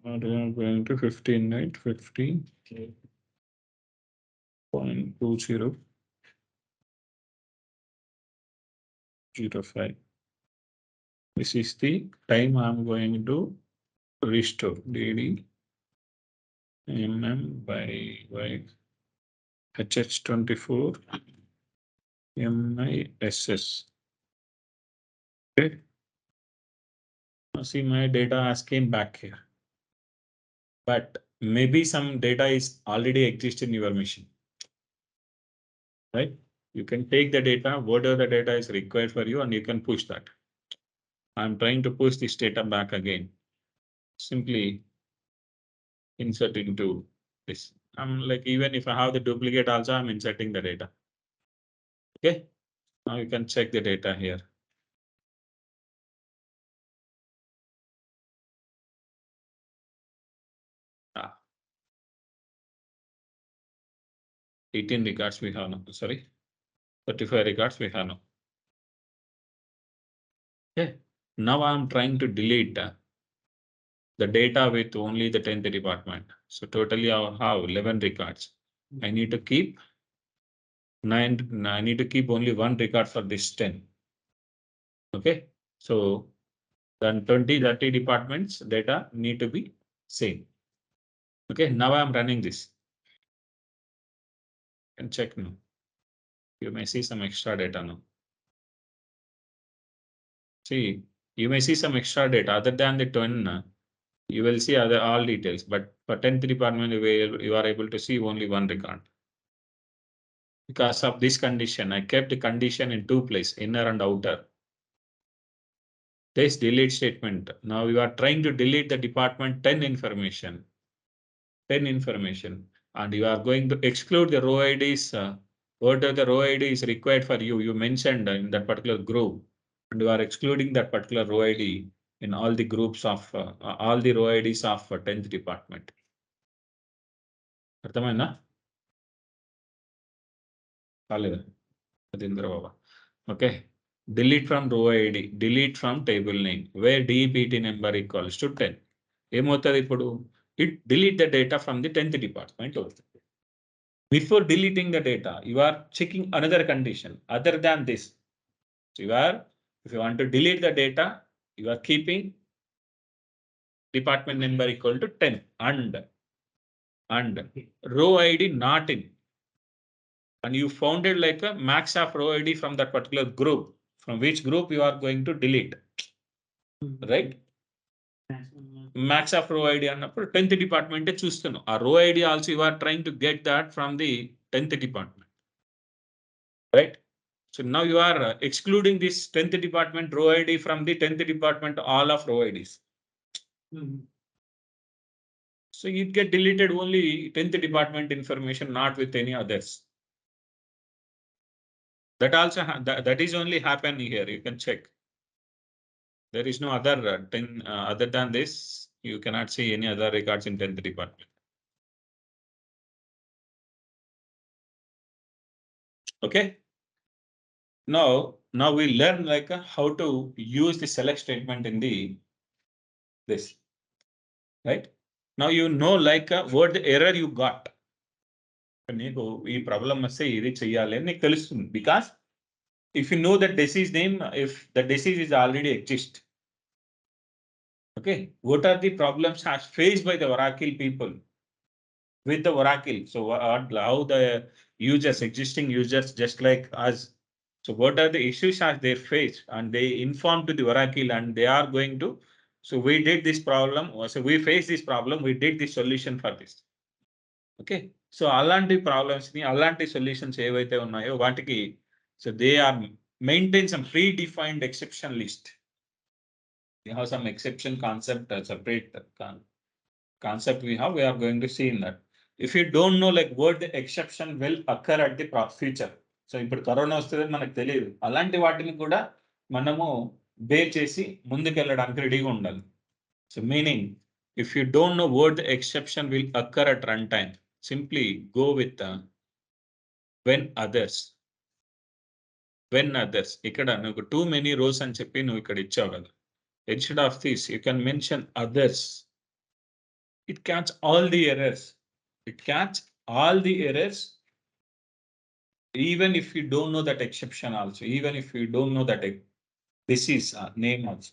S1: Now we are going to 15, right? 15.2005. This is the time I'm going to restore dd by hh24 miss. Okay. Now see, my data has came back here, but maybe some data is already exist in your machine, right? You can take the data, whatever the data is required for you, and you can push that. I'm trying to push this data back again. Simply insert into this. I'm like, even if I have the duplicate also, I'm inserting the data. Okay, now you can check the data here. Ah. 18 records we have now, sorry, 35 records we have now. Okay, now I'm trying to delete the data with only the 10th department. So totally I have 11 records. I need to keep 9, I need to keep only 1 record for this 10. Okay, so then 20, 30 departments data need to be same. Okay, now I'm running this. And check now. You may see some extra data now. See, you may see some extra data other than the 10. You will see other all details, but for 10th department, you are able to see only 1 record. Because of this condition, I kept the condition in 2 places, inner and outer. This delete statement. Now you are trying to delete the department 10 information. 10 information, and you are going to exclude the row IDs. Whatever the row ID is required for you, you mentioned in that particular group, and you are excluding that particular row ID in all the groups of all the row IDs of 10th department. అర్థమైందా? కాలేదా? Adindra Baba. Okay. Delete from row ID, delete from table name, where DPT number equals to 10. ఏమవుతుంది ఇప్పుడు? It delete the data from the 10th department. Before deleting the data, you are checking another condition other than this. So if you want to delete the data, you are keeping department number equal to 10 and row ID not in. And you found it like a max of row ID from that particular group, from which group you are going to delete, right? Max of row ID అన్నప్పుడు 10th department చూస్తున్నాం. ఆ row ID also you are trying to get that from the 10th department, right? So now you are excluding this 10th department row ID from the 10th department all of row IDs. So it get deleted only 10th department information, not with any others. That also that is only happening here. You can check. There is no other 10 other than this. You cannot see any other records in 10th department. Okay. Now we learn like how to use the select statement in this, right? Now you know like what the error you got. నీకు ఈ problem వస్తే ఇది చెయ్యాలి అని నీకు తెలుస్తుంది. Because if you know that disease name, if the disease is already exist, okay, what are the problems as faced by the Oracle people with the Oracle? So how the users, existing users just like us, so what are the issues as they face, and they inform to the Oracle, and they are going to, so we did this problem, so we face this problem, we did the solution for this. Okay, so అలాంటి problems ని, అలాంటి solutions ఏవైతే ఉన్నాయో వాటికి, so they are maintain some predefined exception list. We have some exception concept, separate concept we are going to see in that. If you don't know like what the exception will occur at the future, so ఇప్పుడు corona వస్తుందని మనకు తెలియదు, అలాంటి వాటిని కూడా మనము bear చేసి ముందుకెళ్ళడానికి రెడీగా ఉండాలి. So meaning, if you don't know what the exception will occur at runtime, simply go with when others. ఇక్కడ నువ్వు too many rows అని చెప్పి నువ్వు ఇక్కడ ఇచ్చావు కదా. Instead of this, you can mention others. It catch all the errors. It catch all the errors, even if you don't know that exception also, even if you don't know that this is name also.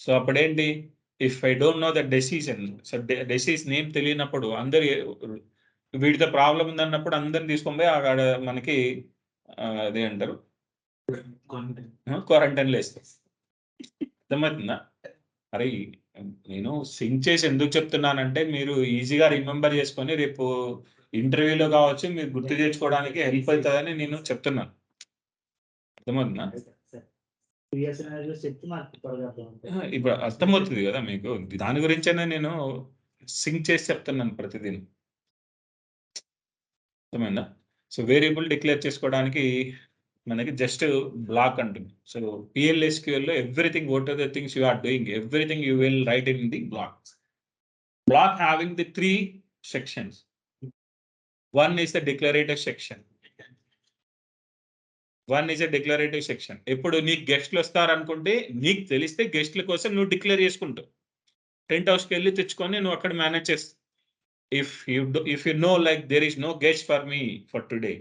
S1: So అప్పుడేంటి, if I don't know the decision, so disease name తెలియనప్పుడు అందరు వీటితో problem ఉందన్నప్పుడు అందరిని తీసుకొని పోయి అక్కడ మనకి అదే అంటారు క్వారంటైన్లో వేస్తాం. అర్థమవుతుందా? అరే నేను సింక్ చేసి ఎందుకు చెప్తున్నానంటే మీరు ఈజీగా రిమెంబర్ చేసుకొని రేపు ఇంటర్వ్యూలో కావచ్చు మీరు గుర్తు తెచ్చుకోవడానికి హెల్ప్ అవుతుందని నేను చెప్తున్నాను. అర్థమవుతుందా? ఇప్పుడు అర్థమవుతుంది కదా మీకు, దాని గురించైనా నేను సింక్ చేసి చెప్తున్నాను ప్రతిదినం. అర్థమైందా? సో వేరియబుల్ డిక్లేర్ చేసుకోవడానికి మనకి జస్ట్ బ్లాక్ అంటుంది. సో PLSQL లో everything what are the things you are doing, everything you will write in the block. Block having the 3 sections. One is the declarative section. ఎప్పుడు నీకు గెస్ట్లు వస్తారనుకుంటే నీకు తెలిస్తే గెస్ట్ల కోసం నువ్వు డిక్లేర్ చేసుకుంటావు. టెంట్ హౌస్కి వెళ్ళి తెచ్చుకొని నువ్వు అక్కడ మేనేజ్ చేస్తావు. If you know like there is no guest for me for today,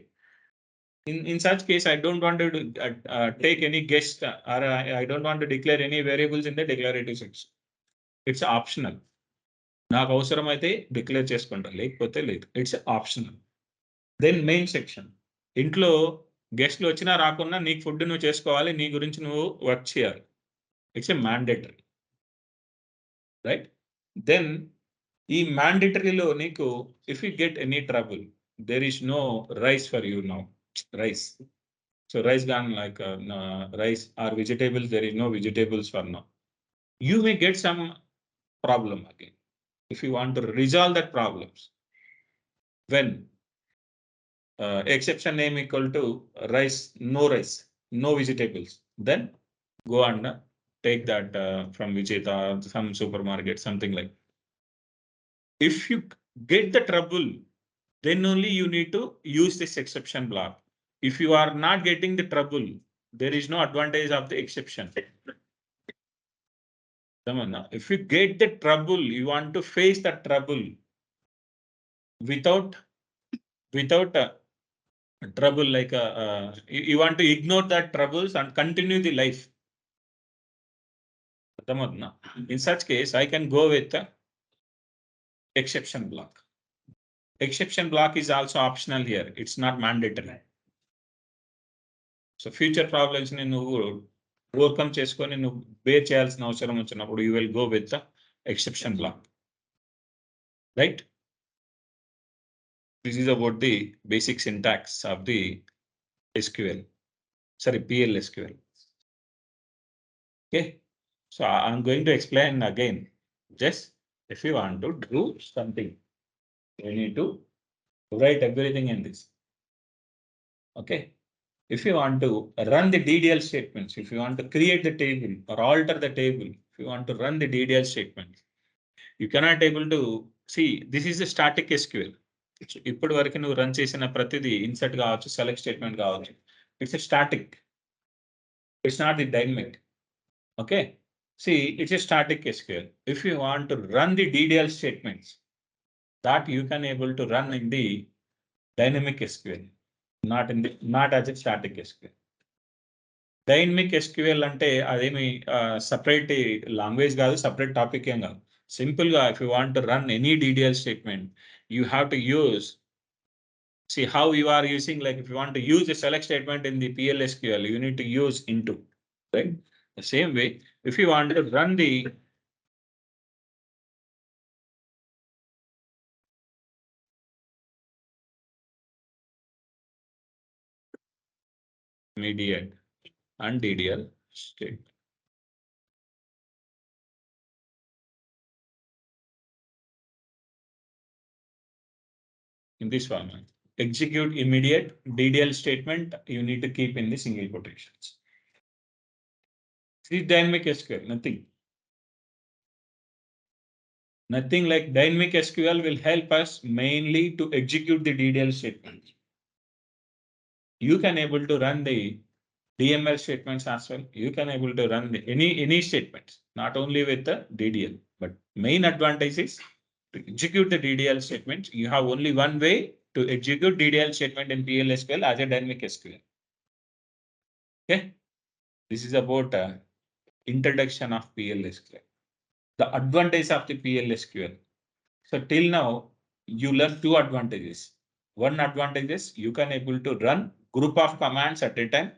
S1: in such case I don't want to take any guest or I don't want to declare any variables in the declarative section. It's optional. నాకు అవసరమైతే declare చేసుకుంటా, లేకపోతే లేదు. It's optional. Then main section, ఇంట్లో గెస్ట్లు వచ్చినా రాకున్నా నీకు ఫుడ్ నువ్వు చేసుకోవాలి, నీ గురించి నువ్వు వర్క్ చేయాలి. It's a mandatory, right? Then ఈ మ్యాండేటరీలో నీకు if you get any trouble, there is no rice for you now, rice. So rice gone like rice or vegetables, there is no vegetables for now. You may get some problem again. If you want to resolve that problems, when exception name equal to rice, no vegetables, then go and take that from Vijeta, some supermarket, something like. If you get the trouble, then only you need to use this exception block. If you are not getting the trouble, there is no advantage of the exception. If you get the trouble, you want to face that trouble without trouble, like you want to ignore that troubles and continue the life. In such case, I can go with the exception block. Exception block is also optional here. It's not mandatory. So future problems నేను overcome చేసుకొని నువ్వు bear చేయాల్సిన అవసరం వచ్చినప్పుడు you will go with the exception block. Right? This is about the basic syntax of the SQL. Sorry, PLSQL. Okay. So I'm going to explain again. Just if you want to do something, you need to write everything in this. Okay. If you want to run the DDL statements, if you want to create the table or alter the table, if you want to run the DDL statements, you cannot able to see this is the static SQL. ఇప్పటి వరకు నువ్వు run చేసిన ప్రతిదీ insert కావచ్చు, select statement కావచ్చు, it's a static. It's not the dynamic. Okay. See, it's a static SQL. If you want to run the DDL statements, that you can able to run in the dynamic SQL, not as a static SQL. Dynamic SQL అంటే అదేమి separate language కాదు, separate topic ఏం కాదు. Simple గా if you want to run any DDL statement, you have to use, see how you are using, like if you want to use the select statement in the PLSQL, you need to use into, right? The same way, if you want to run the immediate and DDL state. In this format, execute immediate DDL statement, you need to keep in the single quotations. See dynamic SQL, nothing like dynamic SQL will help us mainly to execute the DDL statements. You can able to run the DML statements as well. You can able to run the any statements, not only with the DDL, but main advantage is to execute the DDL statements. You have only one way to execute DDL statement in PLSQL as a dynamic SQL. Okay, this is about introduction of PLSQL. The advantage of the PLSQL. So till now you learn two advantages. One advantage is you can able to run group of commands at a time,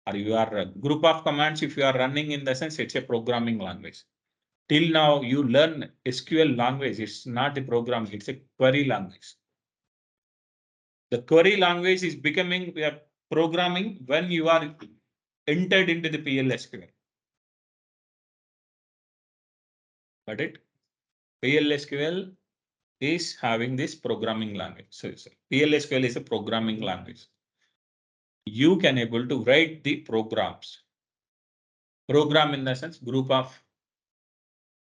S1: or you are a group of commands if you are running, in the sense it's a programming language. Till now you learn SQL language, it's not a program, it's a query language. The query language is becoming programming when you are entered into the PLSQL. Got it? PLSQL is having this programming language. So PLSQL is a programming language. You can able to write the programs. Program in the sense group of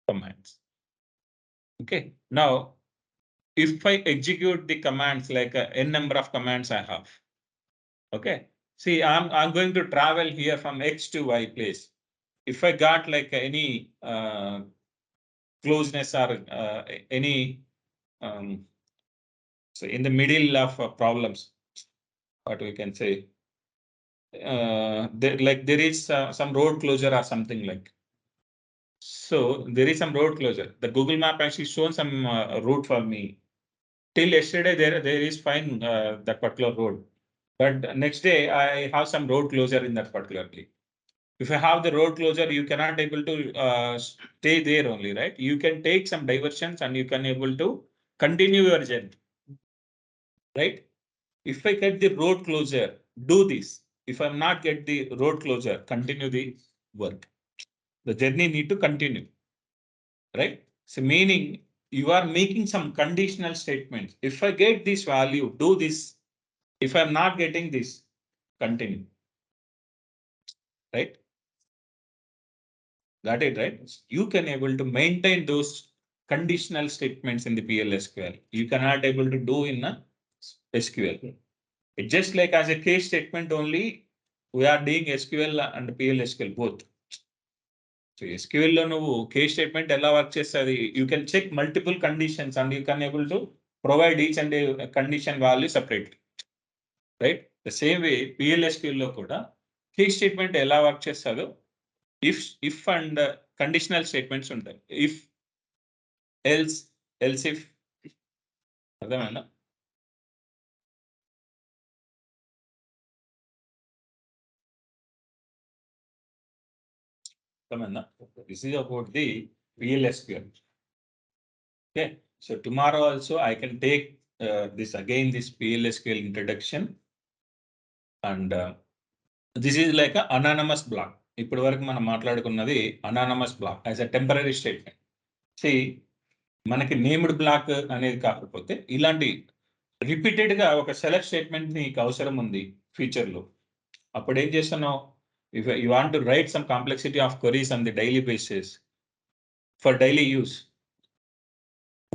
S1: commands. Okay. Now, if I execute the commands like n number of commands I have. Okay. See, I'm going to travel here from X to Y place. If I got like any closeness or any so in the middle of problems, what we can say, there is some road closure or something like. So there is some road closure. The Google Map actually shown some route for me. Till yesterday, there is fine that particular road. But next day, I have some road closure in that particular place. If you have the road closure, you cannot able to stay there only, right? You can take some diversions and you can able to continue your journey, right? If I get the road closure, do this. If I'm not get the road closure, continue the work. The journey need to continue, right? So meaning you are making some conditional statements. If I get this value, do this. If I'm not getting this, continue, right? Got it, right? You can able to maintain those conditional statements in the PLSQL. You cannot able to do in a SQL. It's just like as a case statement only, we are doing SQL and PLSQL both. So SQL లో నువ్వు case statement ఎలా work చేస్తుంది? You can check multiple conditions and you can able to provide each and a condition value separately. Right? The same way PLSQL లో కూడా case statement ఎలా work చేస్తుందో if and conditional statements ఉంటాయి. If, else if. అర్థమైందా? This is about the PLSQL. Okay, so tomorrow also I can take this PLSQL introduction, and this is like a anonymous block. ఇప్పటి వరకు మనం మాట్లాడుకున్నది anonymous block as a temporary statement. See, మనకి named black అనేది కాకపోతే ఇలాంటి repeated గా ఒక select statement నీకు అవసరం ఉంది ఫ్యూచర్ లో. అప్పుడు ఏం చేస్తున్నావు? If you want to write some complexity of queries on the daily basis for daily use,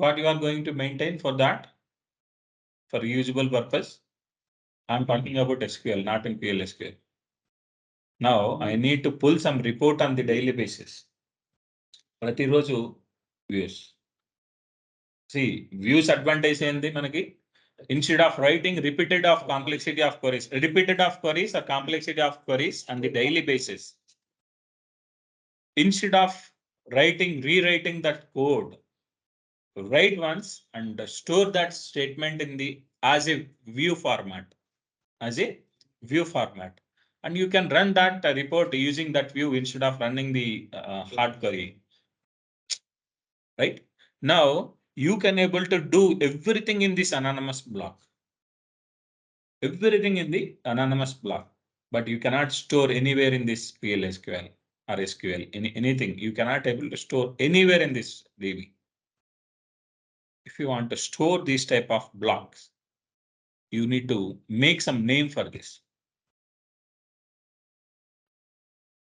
S1: what you are going to maintain for that? For usable purpose, I'm talking about SQL, not in PLSQL. Now I need to pull some report on the daily basis. ప్రతిరోజు views. See, views advantage ఏంది మనకి? Instead of writing repeated of complexity of queries or complexity of queries on the daily basis, instead of rewriting that code, write once and store that statement in the as a view format, and you can run that report using that view instead of running the hard query. Right? Now you can able to do everything in this anonymous block. Everything in the anonymous block, but you cannot store anywhere in this PLSQL or SQL, anything. You cannot able to store anywhere in this DB. If you want to store these type of blocks, you need to make some name for this.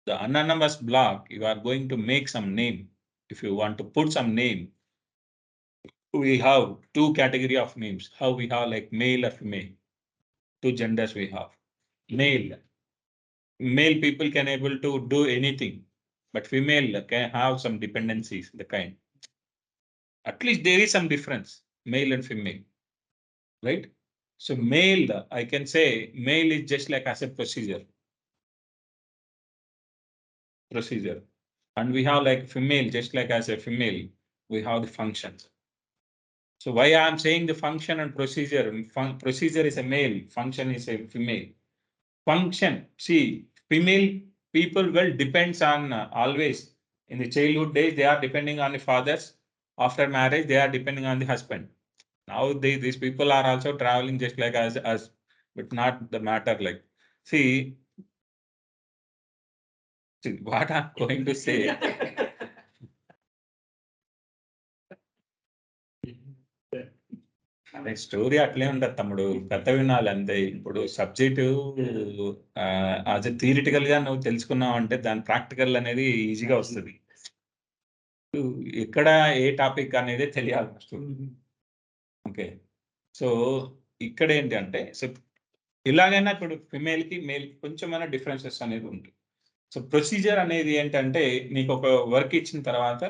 S1: The anonymous block, you are going to make some name. If you want to put some name, we have two category of names. How we have like male or female. Two genders we have. Male people can able to do anything, but female can have some dependencies, the kind. At least there is some difference, male and female, right? So male, I can say male is just like as a procedure. And we have like female, just like as a female, we have the functions. So why I am saying the function and procedure? Procedure is a male, function is a female. Function, see, female people well depends on always in the childhood days, they are depending on the fathers. After marriage, they are depending on the husband. Now these people are also traveling just like us, but not the matter. Like, see what I'm going to say. అదే story అట్లే ఉండదు తమ్ముడు, కథ వినాలి అంతే. ఇప్పుడు subject as theoretical గా నువ్వు తెలుసుకున్నావు అంటే దాని ప్రాక్టికల్ అనేది ఈజీగా వస్తుంది. ఎక్కడ ఏ టాపిక్ అనేది తెలియాలి ఫస్ట్. ఓకే, సో ఇక్కడ ఏంటంటే, సో ఇలాగైనా ఇప్పుడు ఫిమేల్కి మేల్కి కొంచెమైనా డిఫరెన్సెస్ అనేది ఉంటుంది. సో ప్రొసీజర్ అనేది ఏంటంటే, నీకు ఒక వర్క్ ఇచ్చిన తర్వాత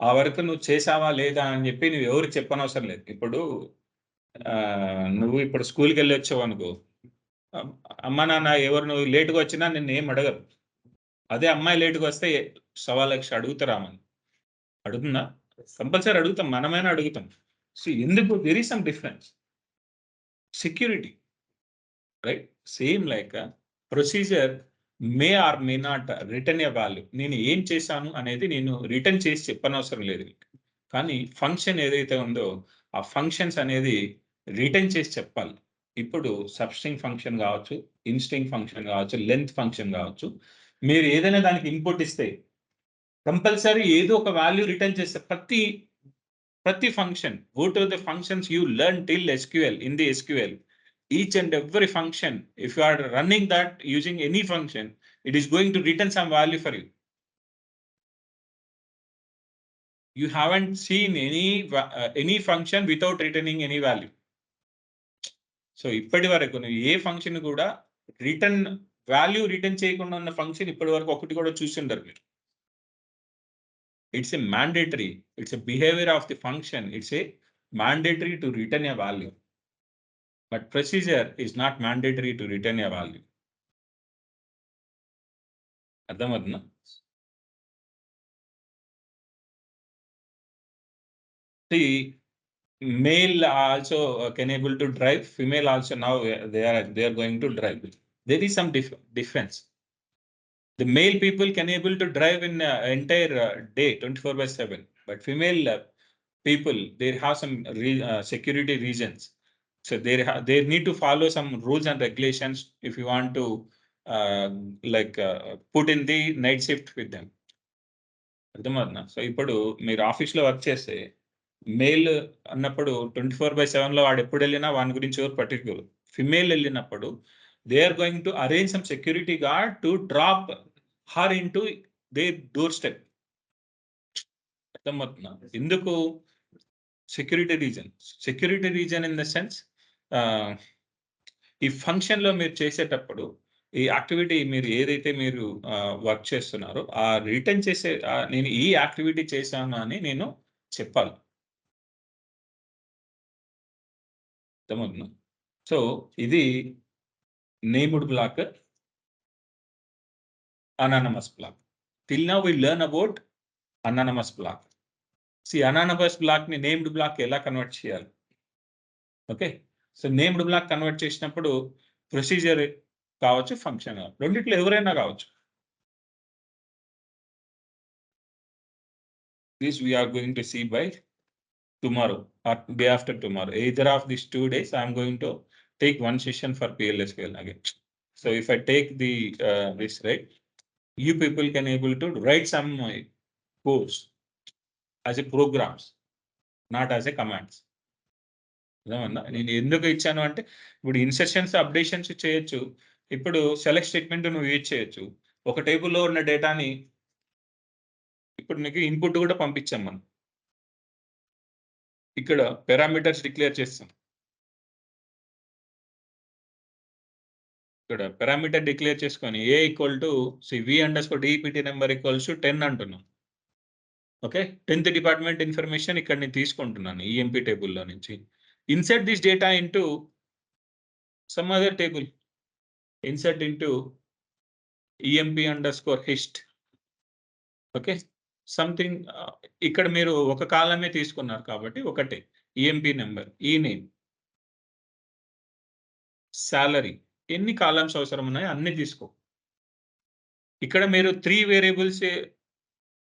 S1: ఆ వర్క్ నువ్వు చేసావా లేదా అని చెప్పి నువ్వు ఎవరికి చెప్పనవసరం లేదు. ఇప్పుడు నువ్వు ఇప్పుడు స్కూల్కి వెళ్ళి వచ్చావు అనుకో, అమ్మ నాన్న ఎవరు నువ్వు లేటుగా వచ్చినా నిన్ను ఏం అడగరు. అదే అమ్మాయి లేటుగా వస్తే 1,15,00,000 అడుగుతారా? అడుగుతుందా? కంపల్సరీ అడుగుతాం, మనమైనా అడుగుతాం. సో ఎందుకు? There is some difference. Security, right? Same like procedure may or may not return a value. నేను ఏం చేశాను అనేది నేను రిటర్న్ చేసి చెప్పనవసరం లేదు. కానీ ఫంక్షన్ ఏదైతే ఉందో ఆ ఫంక్షన్స్ అనేది రిటర్న్ చేసి చెప్పాలి. ఇప్పుడు సబ్స్ట్రింగ్ ఫంక్షన్ కావచ్చు, ఇన్స్ట్రింగ్ ఫంక్షన్ కావచ్చు, లెంత్ ఫంక్షన్ కావచ్చు. మీరు ఏదైనా దానికి ఇన్పుట్ ఇస్తే కంపల్సరీ ఏదో ఒక వాల్యూ రిటర్న్ చేస్తే ప్రతి function, go to the functions you learn till SQL, in the SQL, each and every function, if you are running that using any function, it is going to return some value for you. You haven't seen any function without returning any value. So ఇప్పటి వరకు నువ్వు ఏ function కూడా return value return చేయకుండా ఉన్న function ఇప్పటి వరకు ఒకటి కూడా చూసిండరు మీరు. It's a mandatory, it's a behavior of the function, it's a mandatory to return a value. But procedure is not mandatory to return a value. అర్థమవుతుందా? See, male also can able to drive, female also now they are going to drive. There is some difference. The male people can able to drive in entire day 24/7, but female people, they have some security reasons. So they need to follow some rules and regulations if you want to put in the night shift with them. అర్థమవుతుందా? So ఇప్పుడు మీరు ఆఫీస్లో work చేస్తే male అన్నప్పుడు 24/7లో వాడు ఎప్పుడు వెళ్ళినా వాని గురించి ఎవరు పట్టించుకోరు. ఫిమేల్ వెళ్ళినప్పుడు they are going to arrange some security guard to drop her into their door step. అర్థమవుతుందా? ఎందుకు? Security reason in the sense, ఈ ఫంక్షన్లో మీరు చేసేటప్పుడు ఈ యాక్టివిటీ మీరు ఏదైతే మీరు వర్క్ చేస్తున్నారో ఆ రిటర్న్ చేసే నేను ఈ యాక్టివిటీ చేశాను అని నేను చెప్పాలి. అర్థమవుతుందా? సో ఇది named block, anonymous block. Till now we learn about anonymous block. Anonymous block ని నేమ్డ్ బ్లాక్ ఎలా కన్వర్ట్ చేయాలి? ఓకే, సో నేమ్డ్ బ్లాక్ కన్వర్ట్ చేసినప్పుడు ప్రొసీజర్ కావచ్చు, ఫంక్షన్ కావచ్చు, రెండిట్లో ఎవరైనా కావచ్చు. This we're going to see by tomorrow or day after tomorrow. Either of these 2 days, I am going to take one session for PLSQL again. So if I take the this, right, you people can able to write some codes as a programs, not as a commands. నేను ఎందుకు ఇచ్చాను అంటే, ఇప్పుడు ఇన్సెర్షన్స్ updations చేయొచ్చు. ఇప్పుడు select statement నువ్వు use చేయొచ్చు. ఒక టేబుల్లో ఉన్న డేటాని ఇప్పుడు నీకు ఇన్పుట్ కూడా పంపించాం మనం. ఇక్కడ పారామీటర్స్ డిక్లేర్ చేస్తాం. ఇక్కడ పారామీటర్ డిక్లేర్ చేసుకొని a equal to v_dept number equals to 10 అంటున్నాం. ఓకే, 10th డిపార్ట్మెంట్ ఇన్ఫర్మేషన్ ఇక్కడ నేను తీసుకుంటున్నాను ఈఎంపీ టేబుల్లో నుంచి. Insert this data into some other table, insert into EMP_hist. Okay, something ఇక్కడ మీరు ఒక కాలమే తీసుకున్నారు కాబట్టి ఒకటే ఈఎంపీ నెంబర్, ఈ నేమ్, సాలరీ, ఎన్ని కాలమ్స్ అవసరం ఉన్నాయో అన్ని తీసుకో. ఇక్కడ మీరు 3 వేరియబుల్స్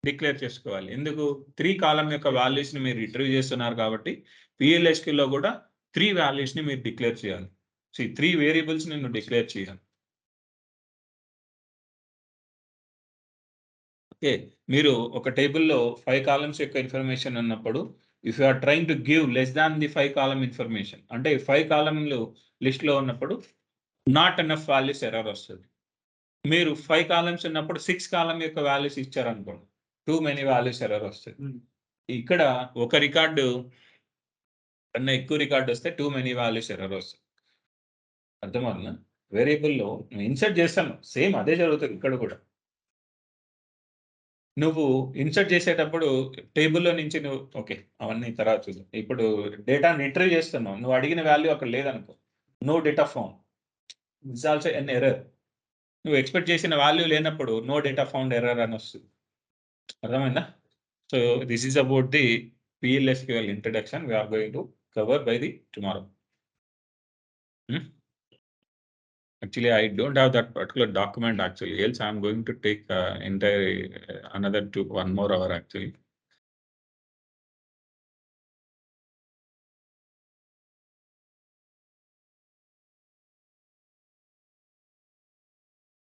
S1: డిక్లేర్ చేసుకోవాలి. ఎందుకు? 3 కాలమ్ యొక్క వాల్యూస్ని మీరు రిట్రీవ్ చేస్తున్నారు కాబట్టి PLSQL లో కూడా 3 వాల్యూస్‌ని మీరు డిక్లేర్ చేయాలి. 3 వేరియబుల్స్ నేను డిక్లేర్ చేయాలి. ఓకే. మీరు ఒక టేబుల్‌లో 5 కాలమ్స్ యొక్క ఇన్ఫర్మేషన్ ఉన్నప్పుడు, if you are trying to give less than the 5 column information అంటే 5 కాలమ్‌లు లిస్ట్‌లో ఉన్నప్పుడు నాట్ ఎనఫ్ వాల్యూస్ ఎర్రర్ వస్తది. మీరు 5 కాలమ్స్ ఉన్నప్పుడు 6 కాలమ్ యొక్క వాల్యూస్ ఇచ్చారనుకోండి. టూ మెనీ వాల్యూస్ ఎర్రర్ వస్తది. ఇక్కడ ఒక రికార్డ్ కన్నా ఎక్కువ రికార్డ్ వస్తే టూ మెనీ వాల్యూస్ ఎర్రర్ వస్తది. అర్థమవుతుందా? వేరియబుల్‌లో నువ్వు ఇన్సర్ట్ చేస్తాను. సేమ్ అదే జరుగుతది ఇక్కడ కూడా. నువ్వు ఇన్సర్ట్ చేసేటప్పుడు టేబుల్‌లో నుంచి నువ్వు ఓకే. అవన్నీ తర్వాత చూద్దాం. ఇప్పుడు డేటాని రిట్రీవ్ చేస్తున్నావు. నువ్వు అడిగిన వాల్యూ అక్కడ లేదనుకో. No data found. It's also an error. నువ్వు ఎక్స్‌పెక్ట్ చేసిన వాల్యూ లేనప్పుడు నో డేటా ఫౌండ్ ఎర్రర్ అని వస్తది. అర్థమైందా? So this is about the PLSQL introduction we are going to cover by the tomorrow. Actually, I don't have that particular document actually. Else, I'm going to take entire another 1 more hour actually.